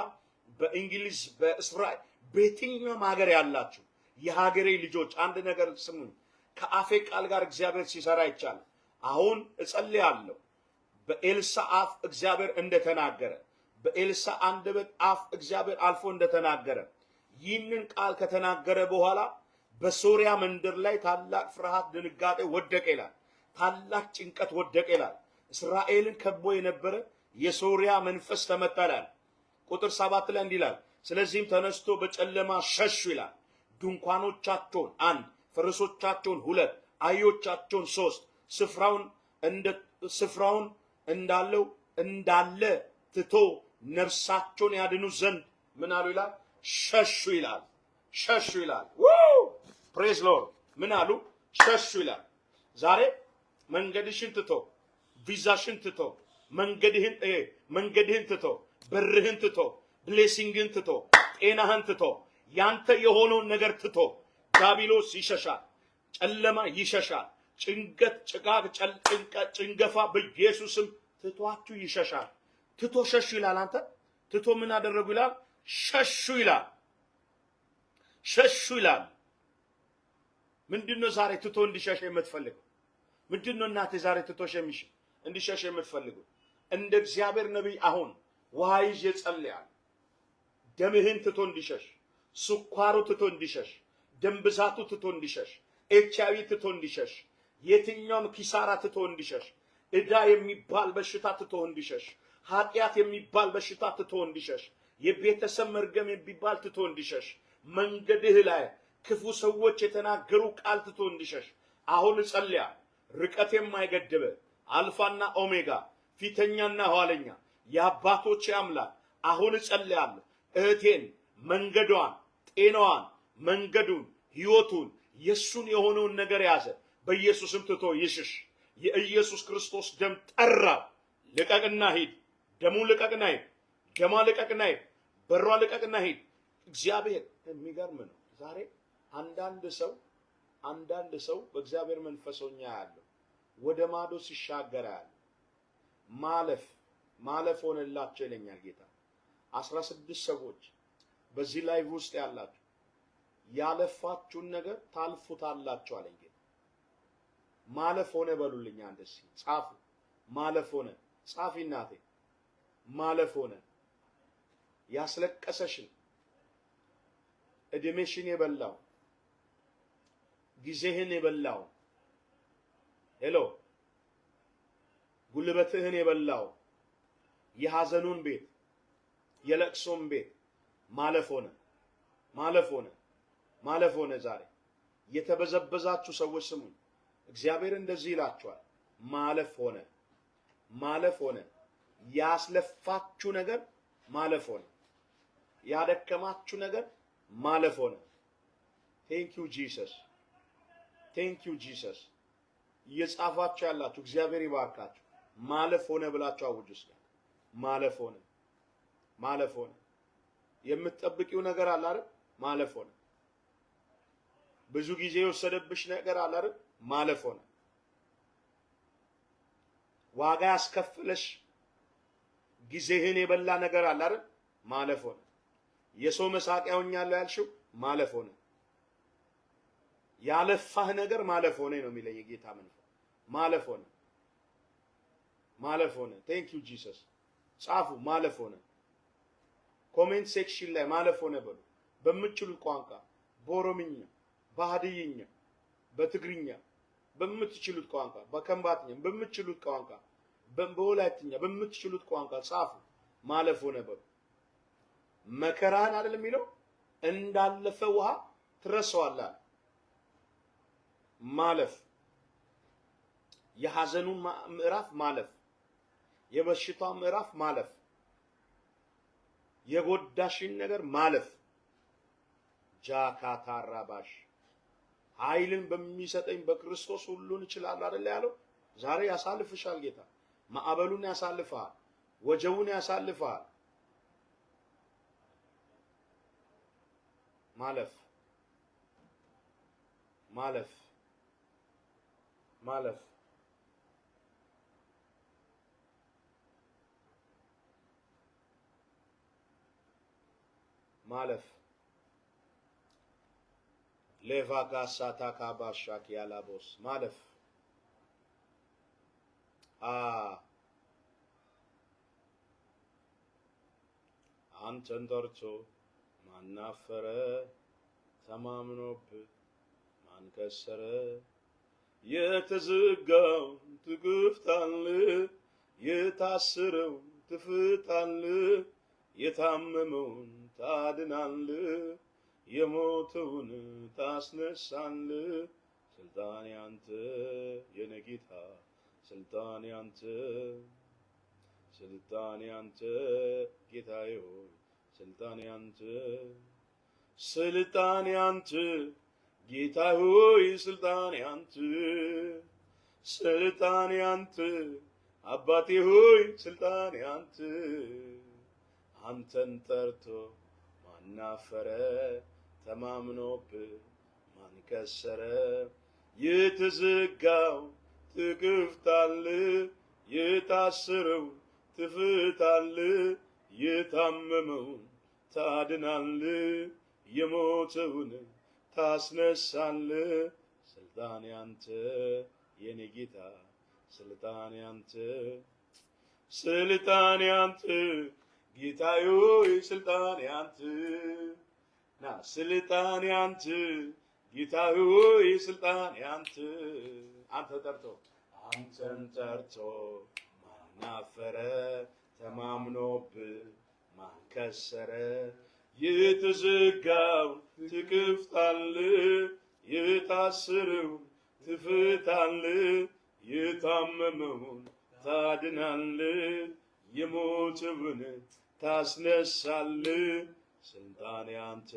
በእንግሊዝ፣ በእስራኤል፣ በየትኛውም ሀገር ያላችሁ የሀገሬ ልጆች አንድ ነገር ስሙኝ። ከአፌ ቃል ጋር እግዚአብሔር ሲሰራ ይቻላል። አሁን እጸልያለሁ። በኤልሳ አፍ እግዚአብሔር እንደተናገረ፣ በኤልሳ አንደበት አፍ እግዚአብሔር አልፎ እንደተናገረ ይህንን ቃል ከተናገረ በኋላ በሶሪያ መንደር ላይ ታላቅ ፍርሃት፣ ድንጋጤ ወደቀ ይላል። ታላቅ ጭንቀት ወደቀ ይላል። እስራኤልን ከቦ የነበረ የሶሪያ መንፈስ ተመታ ይላል። ቁጥር 7 ላይ እንዲህ ይላል፣ ስለዚህም ተነስቶ በጨለማ ሸሹ ይላል። ድንኳኖቻቸውን 1፣ ፈረሶቻቸውን 2፣ አህዮቻቸውን 3 ስፍራውን እንዳለ ትቶ ነፍሳቸውን ያድኑ ዘንድ ምን አሉ ይላል? ሸሹ ይላል። ሸሹ ይላል። ፕሬዝ ሎርድ። ምን አሉ? ሸሹ ይላል። ዛሬ መንገድሽን ትቶ፣ ቪዛሽን ትቶ፣ መንገድህን ትቶ፣ በርህን ትቶ፣ ብሌሲንግን ትቶ፣ ጤናህን ትቶ፣ ያንተ የሆነውን ነገር ትቶ ዲያብሎስ ይሸሻል። ጨለማ ይሸሻል። ጭንቀት፣ ጭጋግ፣ ጭንገፋ በኢየሱስም ትቷችሁ ይሸሻል። ትቶ ሸሹ ይላል። አንተ ትቶ ምን አደረጉ ይላል? ሸሹ ይላል። ሸሹ ይላል። ምንድነው ዛሬ ትቶ እንዲሸሽ የምትፈልገው? ምንድነው እናቴ ዛሬ ትቶሽ እንዲሸሽ የምትፈልገው? እንደ እግዚአብሔር ነብይ አሁን ውሃ ይዤ ጸልያለሁ። ደምህን ትቶ እንዲሸሽ፣ ስኳሩ ትቶ እንዲሸሽ፣ ደም ብዛቱ ትቶ እንዲሸሽ፣ ኤችአይቪ ትቶ እንዲሸሽ፣ የትኛውም ኪሳራ ትቶ እንዲሸሽ፣ ዕዳ የሚባል በሽታ ትቶ እንዲሸሽ፣ ኃጢአት የሚባል በሽታ ትቶ እንዲሸሽ፣ የቤተሰብ መርገም የሚባል ትቶ እንዲሸሽ፣ መንገድህ ላይ ክፉ ሰዎች የተናገሩ ቃል ትቶ እንዲሸሽ አሁን ጸልያለሁ። ርቀት የማይገድብ አልፋና ኦሜጋ ፊተኛና ኋለኛ የአባቶች አምላክ አሁን ጸልያለሁ። እህቴን መንገዷን፣ ጤናዋን፣ መንገዱን፣ ህይወቱን የሱን የሆነውን ነገር ያዘ በኢየሱስም ትቶ ይሽሽ። የኢየሱስ ክርስቶስ ደም ጠራ። ልቀቅና ሂድ። ደሙ ልቀቅና ሂድ። ደማ ልቀቅና ሂድ። በሯ ልቀቅና ሂድ። እግዚአብሔር የሚገርም ነው። ዛሬ አንዳንድ ሰው በእግዚአብሔር መንፈሶኛ ያለው ወደ ማዶ ሲሻገር ያለ ማለፍ ሆነላቸው ይለኛል ጌታ። 16 ሰዎች በዚህ ላይቭ ውስጥ ያላችሁ ያለፋችሁን ነገር ታልፉታላችሁ አለኝ ጌታ። ማለፍ ሆነ በሉልኝ። አንደስ ጻፉ። ማለፍ ሆነ። ጻፊ እናቴ። ማለፍ ሆነ። ያስለቀሰሽን እድሜሽን የበላው ጊዜህን የበላው ሄሎ ጉልበትህን የበላው የሐዘኑን ቤት የለቅሶን ቤት ማለፍ ሆነ። ማለፍ ሆነ። ማለፍ ሆነ። ዛሬ የተበዘበዛችሁ ሰዎች ስሙኝ። እግዚአብሔር እንደዚህ ይላችኋል። ማለፍ ሆነ። ማለፍ ሆነ። ያስለፋችሁ ነገር ማለፍ ሆነ። ያደከማችሁ ነገር ማለፍ ሆነ። ቴንክ ዩ ጂሰስ። ቴንክ ዩ ጂሰስ። እየጻፋችሁ ያላችሁ እግዚአብሔር ይባርካችሁ። ማለፍ ሆነ ብላችሁ አውጁ። እስኪ ማለፍ ሆነ። ማለፍ ሆነ። የምትጠብቂው ነገር አለ አይደል? ማለፍ ሆነ። ብዙ ጊዜ የወሰደብሽ ነገር አለ አይደል? ማለፍ ሆነ። ዋጋ ያስከፍለሽ ጊዜህን የበላ ነገር አለ አይደል? ማለፍ ሆነ። የሰው መሳቂያ ሆኛለሁ ያልሽው ማለፍ ሆነ። ያለፋህ ነገር ማለፍ ሆነ ነው የሚለኝ ጌታ መንፈስ። ማለፍ ሆነ። ማለፍ ሆነ። ቴንክ ዩ ጂሰስ። ጻፉ። ማለፍ ሆነ። ኮሜንት ሴክሽን ላይ ማለፍ ሆነ በሉ። በምትችሉት ቋንቋ በኦሮምኛ፣ በሀዲይኛ፣ በትግርኛ በምትችሉት ቋንቋ፣ በከምባትኛ በምትችሉት ቋንቋ፣ በወላይትኛ በምትችሉት ቋንቋ ጻፉ። ማለፍ ሆነ በሉ። መከራን አይደል የሚለው እንዳለፈ ውሃ ትረሳዋለህ። ማለፍ የሐዘኑን ምዕራፍ ማለፍ፣ የበሽታው ምዕራፍ ማለፍ፣ የጎዳሽን ነገር ማለፍ። ጃካታራባሽ ኃይልን በሚሰጠኝ በክርስቶስ ሁሉን እችላለሁ አይደል ያለው። ዛሬ ያሳልፍሻል ጌታ። ማዕበሉን ያሳልፋል። ወጀቡን ያሳልፋል። ማለፍ ማለፍ ማለፍ ማለፍ ሌቫጋሳታ ካባሻክ ያላቦስ ማለፍ አንተን ጠርቶ ማናፈረ ተማምኖብህ ማን ከሰረ? የተዘጋው ትከፍታለህ፣ የታሰረው ትፈታለህ፣ የታመመውን ታድናለህ፣ የሞተውን ታስነሳለህ። ስልጣን ያንተ የኔ ጌታ፣ ስልጣን ያንተ፣ ስልጣን ያንተ ጌታዬ ሆይ፣ ስልጣን ያንተ፣ ስልጣን ያንተ ጌታ ሆይ፣ ስልጣን ያንተ፣ ስልጣን ያንተ አባቴ ሆይ፣ ስልጣን ያንተ። አንተን ጠርቶ ማናፈረ? ተማምኖብህ ማን ከሰረ? የተዘጋው ትከፍታለህ፣ የታሰረው ትፈታለህ፣ የታመመውን ታድናለህ፣ የሞተውን ታስነሳለህ። ስልጣን ያንተ የኔ ጌታ፣ ስልጣን ያንተ፣ ስልጣን ያንተ ጌታዬ ሆይ ስልጣን ያንተ ና፣ ስልጣን ያንተ ጌታዬ ሆይ ስልጣን ያንተ። አንተ ጠርቶ አንተን ጠርቶ ማን አፈረ? ተማምኖብህ ማን ከሰረ? የተዘጋው ትከፍታለህ፣ የታሰረው ትፈታለህ፣ የታመመውን ታድናለህ፣ የሞተውን ታስነሳለህ። ስልጣን ያንተ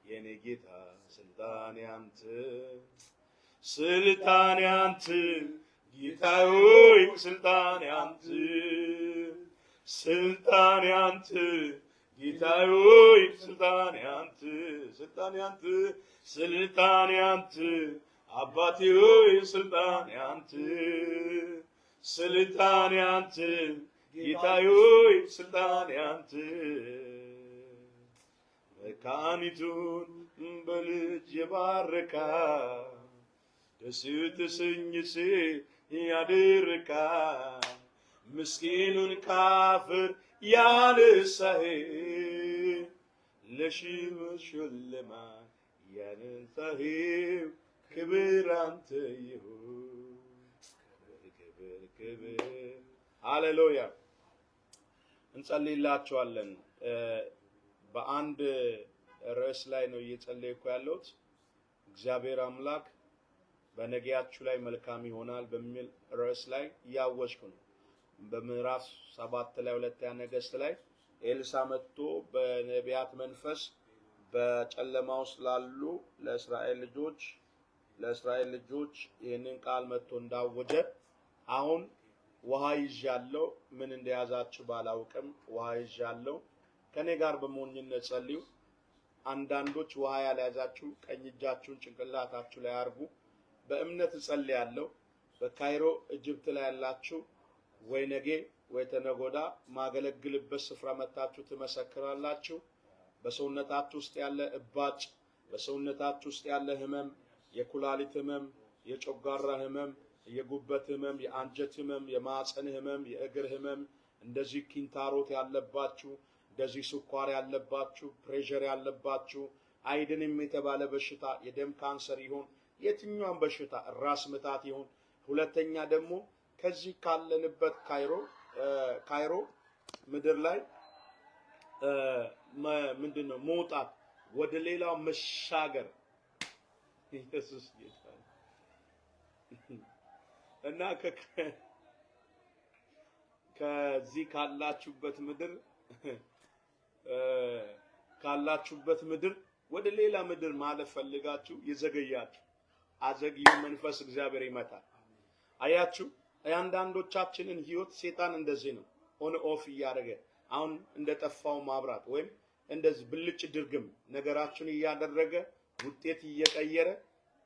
የኔ ጌታ፣ ስልጣን ያንተ፣ ስልጣን ያንተ ጌታዬ ሆይ ስልጣን ያንተ፣ ስልጣን ያንተ ጌታዬ ሆይ ስልጣን ያንተ፣ ስልጣን ያንተ፣ ስልጣን ያንተ አባቴ ሆይ ስልጣን ያንተ፣ ስልጣን ያንተ ጌታዬ ሆይ ስልጣን ያንተ። መካኒቱን በልጅ የባረካ ደስ ተሰኝሴ ያድርካ፣ ምስኪኑን ካፍር ያነሳህ ለሺዎች ሽልማት ያነሳህ። ክብር አንተ ይሁን፣ ክብር ክብር። ሃሌሉያ። እንጸልይላችኋለን። በአንድ ርዕስ ላይ ነው እየጸለይኩ ያለሁት። እግዚአብሔር አምላክ በነገያችሁ ላይ መልካም ይሆናል በሚል ርዕስ ላይ እያወጅኩ ነው። በምዕራፍ 7 ላይ ሁለተኛ ነገሥት ላይ ኤልሳ መጥቶ በነቢያት መንፈስ በጨለማ ውስጥ ላሉ ለእስራኤል ልጆች ይህንን ቃል መጥቶ እንዳወጀ፣ አሁን ውሃ ይዣለሁ፣ ምን እንደያዛችሁ ባላውቅም ውሃ ይዣለሁ፣ ከኔ ጋር በሞኝነት ጸልዩ። አንዳንዶች ውሃ ያልያዛችሁ ቀኝ እጃችሁን ጭንቅላታችሁ ላይ አርጉ። በእምነት እጸልያለሁ። በካይሮ ኢጅፕት ላይ ያላችሁ ወይ ነገ ወይ ተነጎዳ ማገለግልበት ስፍራ መጣችሁ ትመሰክራላችሁ። በሰውነታችሁ ውስጥ ያለ እባጭ፣ በሰውነታችሁ ውስጥ ያለ ህመም፣ የኩላሊት ህመም፣ የጮጋራ ህመም፣ የጉበት ህመም፣ የአንጀት ህመም፣ የማህፀን ህመም፣ የእግር ህመም፣ እንደዚህ ኪንታሮት ያለባችሁ፣ እንደዚህ ስኳር ያለባችሁ፣ ፕሬሸር ያለባችሁ፣ አይድንም የተባለ በሽታ፣ የደም ካንሰር ይሁን የትኛውም በሽታ፣ ራስ ምታት ይሁን። ሁለተኛ ደግሞ ከዚህ ካለንበት ካይሮ ምድር ላይ ምንድነው መውጣት፣ ወደ ሌላው መሻገር። ኢየሱስ ጌታ እና ከዚህ ካላችሁበት ምድር ወደ ሌላ ምድር ማለፍ ፈልጋችሁ የዘገያችሁ አዘግዩ መንፈስ እግዚአብሔር ይመታል። አያችሁ፣ አንዳንዶቻችንን ህይወት ሴጣን እንደዚህ ነው ኦን ኦፍ እያደረገ አሁን እንደጠፋው ማብራት ወይም እንደዚህ ብልጭ ድርግም ነገራችሁን እያደረገ ውጤት እየቀየረ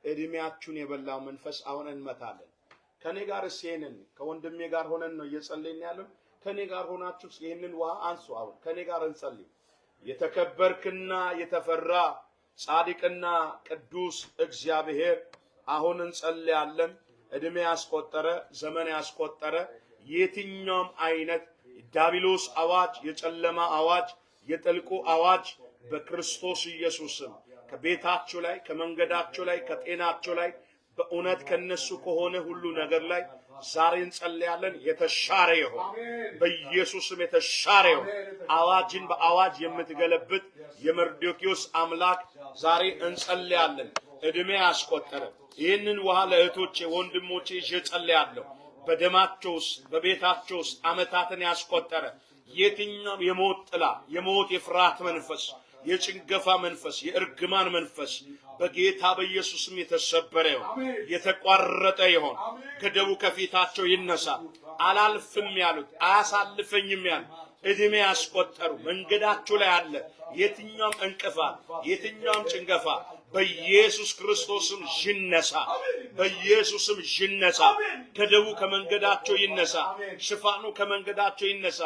እድሜያችሁን የበላው መንፈስ አሁን እንመታለን። ከኔ ጋር ሲሄንን ከወንድሜ ጋር ሆነን ነው እየጸለይን ያለው። ከኔ ጋር ሆናችሁ ይሄንን ውሃ አንሱ። አሁን ከኔ ጋር እንጸልይ። የተከበርክና የተፈራ ጻድቅና ቅዱስ እግዚአብሔር አሁን እንጸልያለን። እድሜ ያስቆጠረ ዘመን ያስቆጠረ የትኛውም አይነት ዳቢሎስ አዋጅ፣ የጨለማ አዋጅ፣ የጥልቁ አዋጅ በክርስቶስ ኢየሱስም ከቤታችሁ ላይ፣ ከመንገዳችሁ ላይ፣ ከጤናችሁ ላይ በእውነት ከነሱ ከሆነ ሁሉ ነገር ላይ ዛሬ እንጸልያለን። የተሻረ ይሁን በኢየሱስም የተሻረ ይሁን። አዋጅን በአዋጅ የምትገለብጥ የመርዶክዮስ አምላክ ዛሬ እንጸልያለን። እድሜ ያስቆጠረ ይህንን ውሃ ለእህቶቼ ወንድሞቼ ይዤ ጸልያለሁ። በደማቸው ውስጥ በቤታቸው ውስጥ ዓመታትን ያስቆጠረ የትኛውም የሞት ጥላ፣ የሞት የፍርሃት መንፈስ፣ የጭንገፋ መንፈስ፣ የእርግማን መንፈስ በጌታ በኢየሱስም የተሰበረ ይሁን፣ የተቋረጠ ይሁን። ገደቡ ከፊታቸው ይነሳ። አላልፍም ያሉት አያሳልፈኝም ያሉት እድሜ ያስቆጠሩ መንገዳቸው ላይ አለ የትኛውም እንቅፋት፣ የትኛውም ጭንገፋ በኢየሱስ ክርስቶስም ይነሳ። በኢየሱስም ይነሳ። ከደቡ ከመንገዳቸው ይነሳ። ሽፋኑ ከመንገዳቸው ይነሳ።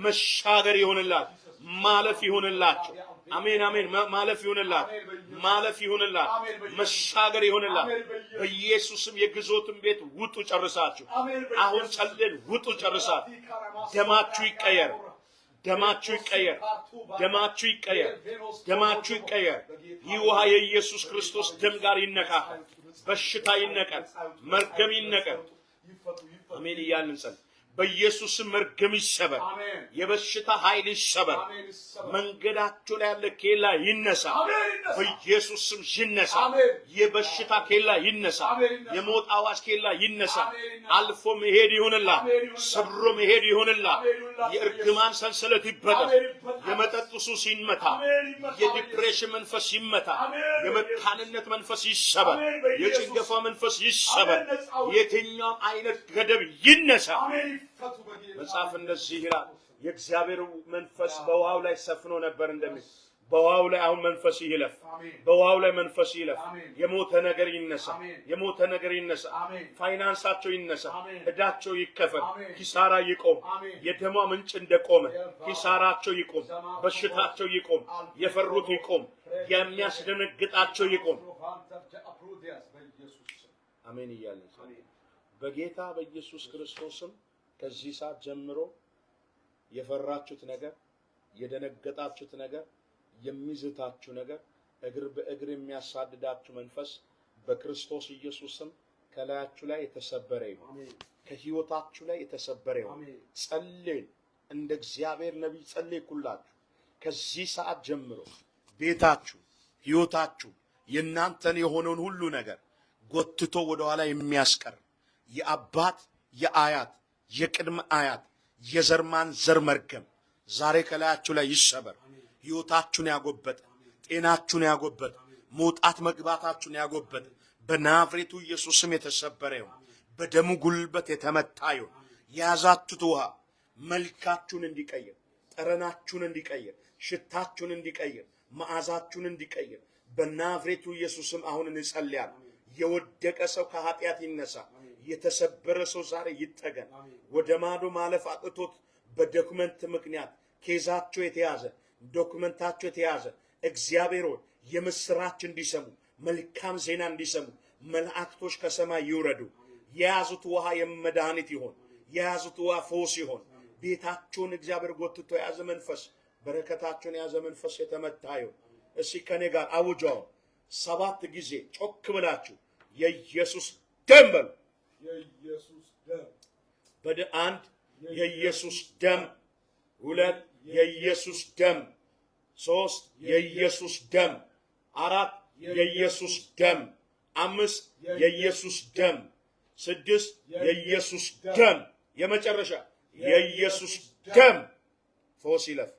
መሻገር ይሆንላቸው። ማለፍ ይሆንላቸው። አሜን አሜን። ማለፍ ይሆንላቸው። ማለፍ ይሆንላቸው። መሻገር ይሆንላቸው። በኢየሱስም የግዞትን ቤት ውጡ ጨርሳችሁ። አሁን ጸልየን ውጡ ጨርሳችሁ። ደማችሁ ይቀየር። ደማችሁ ይቀየር። ደማችሁ ይቀየር። ደማችሁ ይቀየር። ይህ ውሃ የኢየሱስ ክርስቶስ ደም ጋር ይነካካል። በሽታ ይነቀል። መርገም ይነቀል። አሜን እያልን ጸልይ። በኢየሱስም መርገም ይሰበር። የበሽታ ኃይል ይሰበር። መንገዳቸው ላይ ያለ ኬላ ይነሳ። በኢየሱስም ይነሳ። የበሽታ ኬላ ይነሳ። የሞት አዋጅ ኬላ ይነሳ። አልፎ መሄድ ይሆንላት። ሰብሮ መሄድ ይሆንላት። የእርግማን ሰንሰለት ይበጠስ። የመጠጥ ሱስ ይመታ። የዲፕሬሽን መንፈስ ይመታ። የመካንነት መንፈስ ይሰበር። የጭንገፋ መንፈስ ይሰበር። የትኛውም አይነት ገደብ ይነሳ። መጽሐፍ እንደዚህ ይላል። የእግዚአብሔር መንፈስ በውሃው ላይ ሰፍኖ ነበር እንደሚል በውሃው ላይ አሁን መንፈስ ይለፍ። በውሃው ላይ መንፈስ ይለፍ። የሞተ ነገር ይነሳ። የሞተ ነገር ይነሳ። ፋይናንሳቸው ይነሳ። እዳቸው ይከፈል። ኪሳራ ይቆም። የደሟ ምንጭ እንደቆመ ኪሳራቸው ይቆም። በሽታቸው ይቆም። የፈሩት ይቆም። የሚያስደነግጣቸው ይቆም። አሜን እያለን በጌታ በኢየሱስ ክርስቶስም ከዚህ ሰዓት ጀምሮ የፈራችሁት ነገር፣ የደነገጣችሁት ነገር፣ የሚዝታችሁ ነገር፣ እግር በእግር የሚያሳድዳችሁ መንፈስ በክርስቶስ ኢየሱስም ከላያችሁ ላይ የተሰበረ ይሁን። ከህይወታችሁ ላይ የተሰበረ ይሁን። ጸልይ። እንደ እግዚአብሔር ነቢይ ጸልይኩላችሁ። ከዚህ ሰዓት ጀምሮ ቤታችሁ፣ ህይወታችሁ፣ የእናንተን የሆነውን ሁሉ ነገር ጎትቶ ወደ ኋላ የሚያስቀር የአባት የአያት የቅድመ አያት የዘርማን ዘር መርገም ዛሬ ከላያችሁ ላይ ይሰበር። ህይወታችሁን ያጎበጠ፣ ጤናችሁን ያጎበጠ፣ መውጣት መግባታችሁን ያጎበጠ በናዝሬቱ ኢየሱስም የተሰበረ ይሁን። በደሙ ጉልበት የተመታ ይሁን። የያዛችሁት ውሃ መልካችሁን እንዲቀይር፣ ጠረናችሁን እንዲቀይር፣ ሽታችሁን እንዲቀይር፣ መዓዛችሁን እንዲቀይር በናዝሬቱ ኢየሱስም አሁን እንጸልያለን። የወደቀ ሰው ከኃጢአት ይነሳ። የተሰበረ ሰው ዛሬ ይጠገን። ወደ ማዶ ማለፍ አቅቶት በዶክመንት ምክንያት ኬዛቸው የተያዘ ዶክመንታቸው የተያዘ እግዚአብሔር ሆይ የምስራች እንዲሰሙ መልካም ዜና እንዲሰሙ መላእክቶች ከሰማይ ይውረዱ። የያዙት ውሃ የመድኃኒት ይሆን። የያዙት ውሃ ፈውስ ይሆን። ቤታቸውን እግዚአብሔር ጎትቶ የያዘ መንፈስ፣ በረከታቸውን የያዘ መንፈስ የተመታ ይሁን። እሺ ከኔ ጋር አውጃው 7 ጊዜ ጮክ ብላችሁ የኢየሱስ ደም በሉ። የኢየሱስ ደም በአንድ የኢየሱስ ደም፣ 2 የኢየሱስ ደም፣ 3 የኢየሱስ ደም፣ 4 የኢየሱስ ደም፣ 5 የኢየሱስ ደም፣ 6 የኢየሱስ ደም፣ የመጨረሻ የኢየሱስ ደም። ፈውስ ይለፍ፣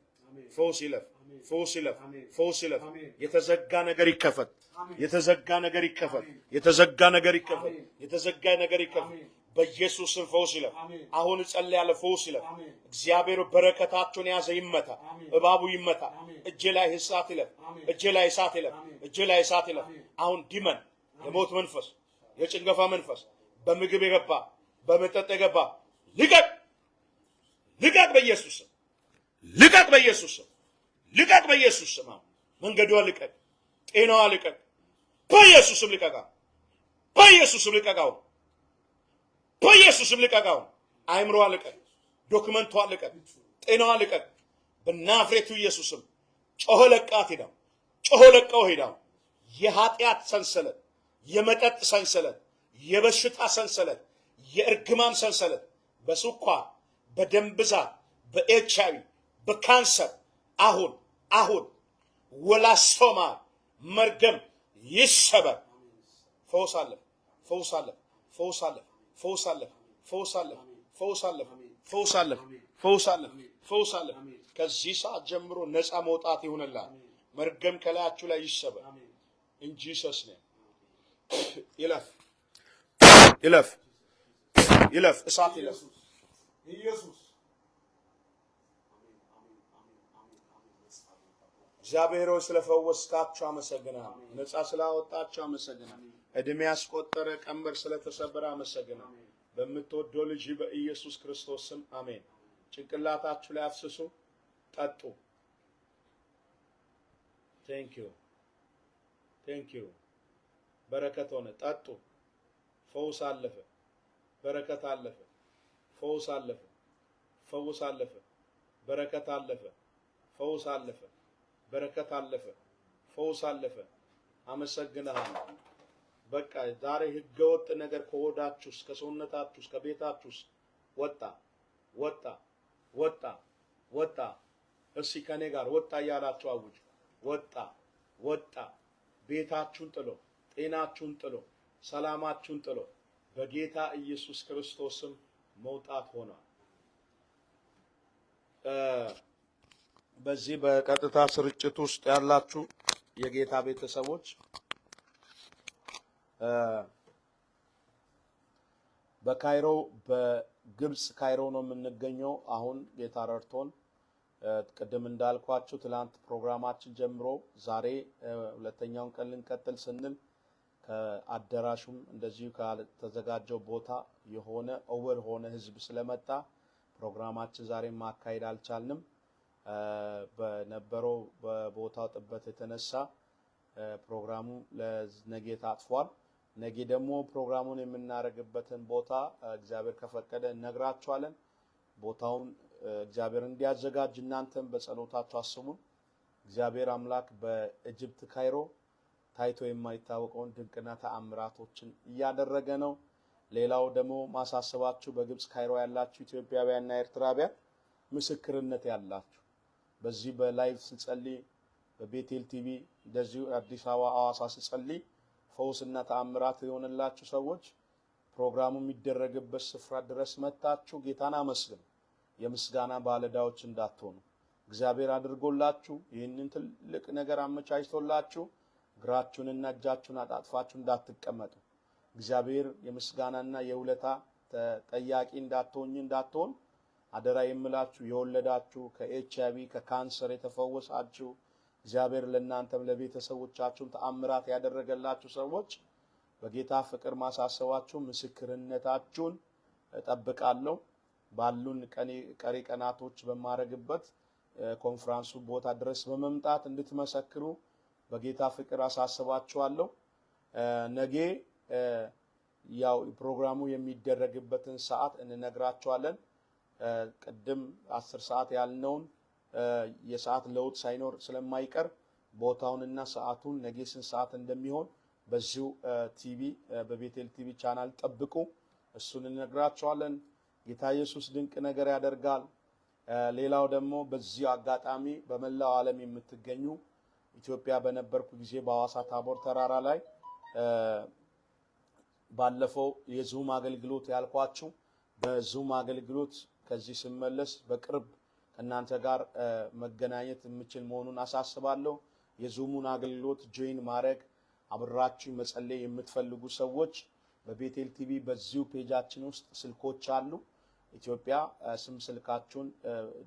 ፈውስ ይለፍ፣ ፈውስ ይለፍ፣ ፈውስ ይለፍ። የተዘጋ ነገር ይከፈት። የተዘጋ ነገር ይከፈት። የተዘጋ ነገር ይከፈት። የተዘጋ ነገር ይከፈት። በኢየሱስ ስም ፈውስ ይለፍ። አሁን ጸልያለሁ፣ ፈውስ ይለፍ። እግዚአብሔር በረከታቸውን ያዘ ይመታ። እባቡ ይመታ። እጄ ላይ እሳት ይለፍ። እጄ ላይ እሳት ይለፍ። እጄ ላይ እሳት ይለፍ። አሁን ዲመን፣ የሞት መንፈስ፣ የጭንገፋ መንፈስ፣ በምግብ የገባ በመጠጥ የገባ ልቀቅ፣ ልቀቅ በኢየሱስ ስም፣ ልቀቅ በኢየሱስ ስም፣ ልቀቅ በኢየሱስ ስም። መንገዷ ልቀቅ፣ ጤናዋ ልቀቅ፣ በኢየሱስ ስም ልቀቃ፣ በኢየሱስ ስም ልቀቃው፣ በኢየሱስ ስም ልቀቃው። አይምሮዋ ልቀቅ፣ ዶክመንቷ ልቀቅ፣ ጤናዋ ልቀቅ። በናዝሬቱ ኢየሱስ ስም ጮሆ ለቃት ሄዳ፣ ጮሆ ለቃው ሄዳ። የኃጢአት ሰንሰለት፣ የመጠጥ ሰንሰለት፣ የበሽታ ሰንሰለት፣ የእርግማን ሰንሰለት በስኳር፣ በደም ብዛት፣ በኤችአይቪ፣ በካንሰር አሁን አሁን ወላሶማ መርገም ይሰበር። ፈውስ አለ፣ ፈውስ አለ፣ ፈውስ አለ፣ ፈውስ አለ፣ ፈውስ አለ፣ ፈውስ አለ፣ ፈውስ አለ፣ ፈውስ አለ፣ ፈውስ አለ። ከዚህ ሰዓት ጀምሮ ነፃ መውጣት ይሁንላል። መርገም ከላያችሁ ላይ ይሰበር። እንጂ ሰስነ ይለፍ፣ ይለፍ፣ ይለፍ፣ እሳት ይለፍ። ኢየሱስ እግዚአብሔር ሆይ ስለፈወስካቸው አመሰግናለሁ። ነፃ ስላወጣቸው አመሰግናለሁ። እድሜ ያስቆጠረ ቀንበር ስለተሰበረ አመሰግናለሁ። በምትወደው ልጅ በኢየሱስ ክርስቶስ ስም አሜን። ጭንቅላታችሁ ላይ አፍስሱ፣ ጠጡ። ቴንክ ዩ በረከት ሆነ። ጠጡ። ፈውስ አለፈ። በረከት አለፈ። ፈውስ አለፈ። ፈውስ አለፈ። በረከት አለፈ። ፈውስ አለፈ። በረከት አለፈ። ፈውስ አለፈ። አመሰግናለሁ። በቃ ዛሬ ህገወጥ ነገር ከሆዳችሁ ውስጥ ከሰውነታችሁ ውስጥ ከቤታችሁ ውስጥ ወጣ ወጣ ወጣ ወጣ። እስኪ ከኔ ጋር ወጣ እያላችሁ አውጁ። ወጣ ወጣ። ቤታችሁን ጥሎ፣ ጤናችሁን ጥሎ፣ ሰላማችሁን ጥሎ በጌታ ኢየሱስ ክርስቶስም መውጣት ሆኗል። በዚህ በቀጥታ ስርጭት ውስጥ ያላችሁ የጌታ ቤተሰቦች በካይሮ በግብጽ ካይሮ ነው የምንገኘው። አሁን ጌታ ረድቶን ቅድም እንዳልኳችሁ ትላንት ፕሮግራማችን ጀምሮ ዛሬ ሁለተኛውን ቀን ልንቀጥል ስንል ከአዳራሹም እንደዚሁ ከተዘጋጀው ቦታ የሆነ ኦቨር ሆነ ህዝብ ስለመጣ ፕሮግራማችን ዛሬ ማካሄድ አልቻልንም። በነበረው በቦታው ጥበት የተነሳ ፕሮግራሙ ለነገ ታጥፏል። ነገ ደግሞ ፕሮግራሙን የምናደርግበትን ቦታ እግዚአብሔር ከፈቀደ እነግራችኋለን። ቦታውን እግዚአብሔር እንዲያዘጋጅ እናንተም በጸሎታችሁ አስቡን። እግዚአብሔር አምላክ በኢጅፕት ካይሮ ታይቶ የማይታወቀውን ድንቅና ተአምራቶችን እያደረገ ነው። ሌላው ደግሞ ማሳሰባችሁ በግብጽ ካይሮ ያላችሁ ኢትዮጵያውያንና ኤርትራውያን ምስክርነት ያላችሁ በዚህ በላይቭ ስጸልይ በቤቴል ቲቪ እንደዚሁ አዲስ አበባ አዋሳ ስጸልይ ፈውስና ተአምራት የሆነላችሁ ሰዎች ፕሮግራሙ የሚደረግበት ስፍራ ድረስ መጣችሁ ጌታን አመስግኑ። የምስጋና ባለዳዎች እንዳትሆኑ እግዚአብሔር አድርጎላችሁ ይህንን ትልቅ ነገር አመቻችቶላችሁ እግራችሁንና እጃችሁን አጣጥፋችሁ እንዳትቀመጡ እግዚአብሔር የምስጋናና የውለታ ተጠያቂ እንዳትሆን አደራ የምላችሁ። የወለዳችሁ ከኤችአይቪ ከካንሰር የተፈወሳችሁ እግዚአብሔር ለእናንተም ለቤተሰቦቻችሁ ተአምራት ያደረገላችሁ ሰዎች በጌታ ፍቅር ማሳሰባችሁ ምስክርነታችሁን እጠብቃለሁ። ባሉን ቀሪ ቀናቶች በማረግበት ኮንፈረንሱ ቦታ ድረስ በመምጣት እንድትመሰክሩ በጌታ ፍቅር አሳስባችኋለሁ። ነገ ያው ፕሮግራሙ የሚደረግበትን ሰዓት እንነግራችኋለን። ቅድም 10 ሰዓት ያልነውን የሰዓት ለውጥ ሳይኖር ስለማይቀር ቦታውንና ሰዓቱን ነገ ስንት ሰዓት እንደሚሆን በዚሁ ቲቪ በቤቴል ቲቪ ቻናል ጠብቁ። እሱን እንነግራችኋለን። ጌታ ኢየሱስ ድንቅ ነገር ያደርጋል። ሌላው ደግሞ በዚህ አጋጣሚ በመላው ዓለም የምትገኙ ኢትዮጵያ በነበርኩ ጊዜ በሐዋሳ ታቦር ተራራ ላይ ባለፈው የዙም አገልግሎት ያልኳችሁ በዙም አገልግሎት ከዚህ ስመለስ በቅርብ ከእናንተ ጋር መገናኘት የምችል መሆኑን አሳስባለሁ። የዙሙን አገልግሎት ጆይን ማድረግ አብራችሁ መጸለይ የምትፈልጉ ሰዎች በቤቴል ቲቪ በዚሁ ፔጃችን ውስጥ ስልኮች አሉ። ኢትዮጵያ ስም ስልካችሁን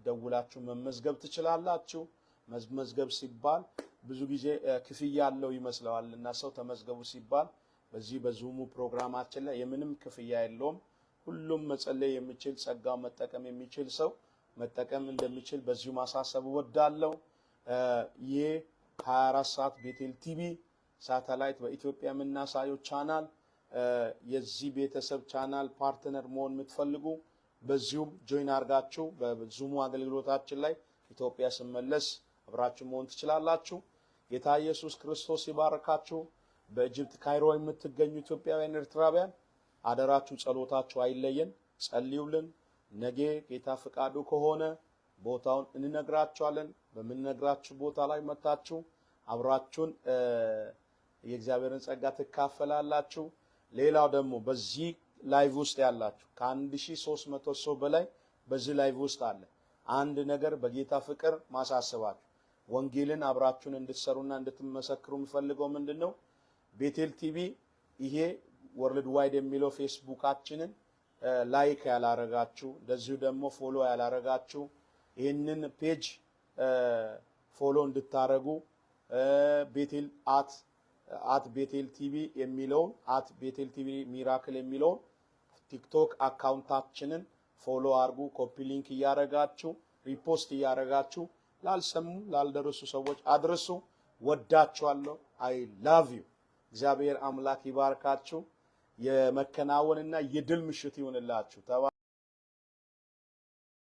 ደውላችሁ መመዝገብ ትችላላችሁ። መመዝገብ ሲባል ብዙ ጊዜ ክፍያ ያለው ይመስለዋል እና ሰው ተመዝገቡ ሲባል በዚህ በዙሙ ፕሮግራማችን ላይ የምንም ክፍያ የለውም። ሁሉም መጸለይ የሚችል ጸጋው መጠቀም የሚችል ሰው መጠቀም እንደሚችል በዚሁ ማሳሰብ ወዳለው። ይሄ 24 ሰዓት ቤቴል ቲቪ ሳተላይት በኢትዮጵያ የምናሳየው ቻናል የዚህ ቤተሰብ ቻናል ፓርትነር መሆን የምትፈልጉ በዚሁም ጆይን አድርጋችሁ በዙሙ አገልግሎታችን ላይ ኢትዮጵያ ስመለስ አብራችሁ መሆን ትችላላችሁ። ጌታ ኢየሱስ ክርስቶስ ይባርካችሁ። በኢጅፕት ካይሮ የምትገኙ ኢትዮጵያውያን ኤርትራውያን አደራችሁ ጸሎታችሁ አይለየን፣ ጸልዩልን። ነገ ጌታ ፍቃዱ ከሆነ ቦታውን እንነግራችኋለን። በምንነግራችሁ ቦታ ላይ መታችሁ አብራችሁን የእግዚአብሔርን ጸጋ ትካፈላላችሁ። ሌላው ደግሞ በዚህ ላይቭ ውስጥ ያላችሁ ከ1300 ሰው በላይ በዚህ ላይቭ ውስጥ አለ። አንድ ነገር በጌታ ፍቅር ማሳሰባችሁ ወንጌልን አብራችሁን እንድትሰሩና እንድትመሰክሩ የምፈልገው ምንድነው ቤቴል ቲቪ ይሄ ወርልድ ዋይድ የሚለው ፌስቡካችንን ላይክ ያላረጋችሁ እንደዚሁ ደግሞ ፎሎ ያላረጋችሁ ይህንን ፔጅ ፎሎ እንድታረጉ ቤቴል አት ቤቴል ቲቪ የሚለውን አት ቤቴል ቲቪ ሚራክል የሚለውን ቲክቶክ አካውንታችንን ፎሎ አርጉ። ኮፒ ሊንክ እያረጋችሁ ሪፖስት እያረጋችሁ ላልሰሙ ላልደረሱ ሰዎች አድርሱ። ወዳችኋለሁ። አይ ላቭ ዩ። እግዚአብሔር አምላክ ይባርካችሁ። የመከናወንና የድል ምሽት ይሁንላችሁ።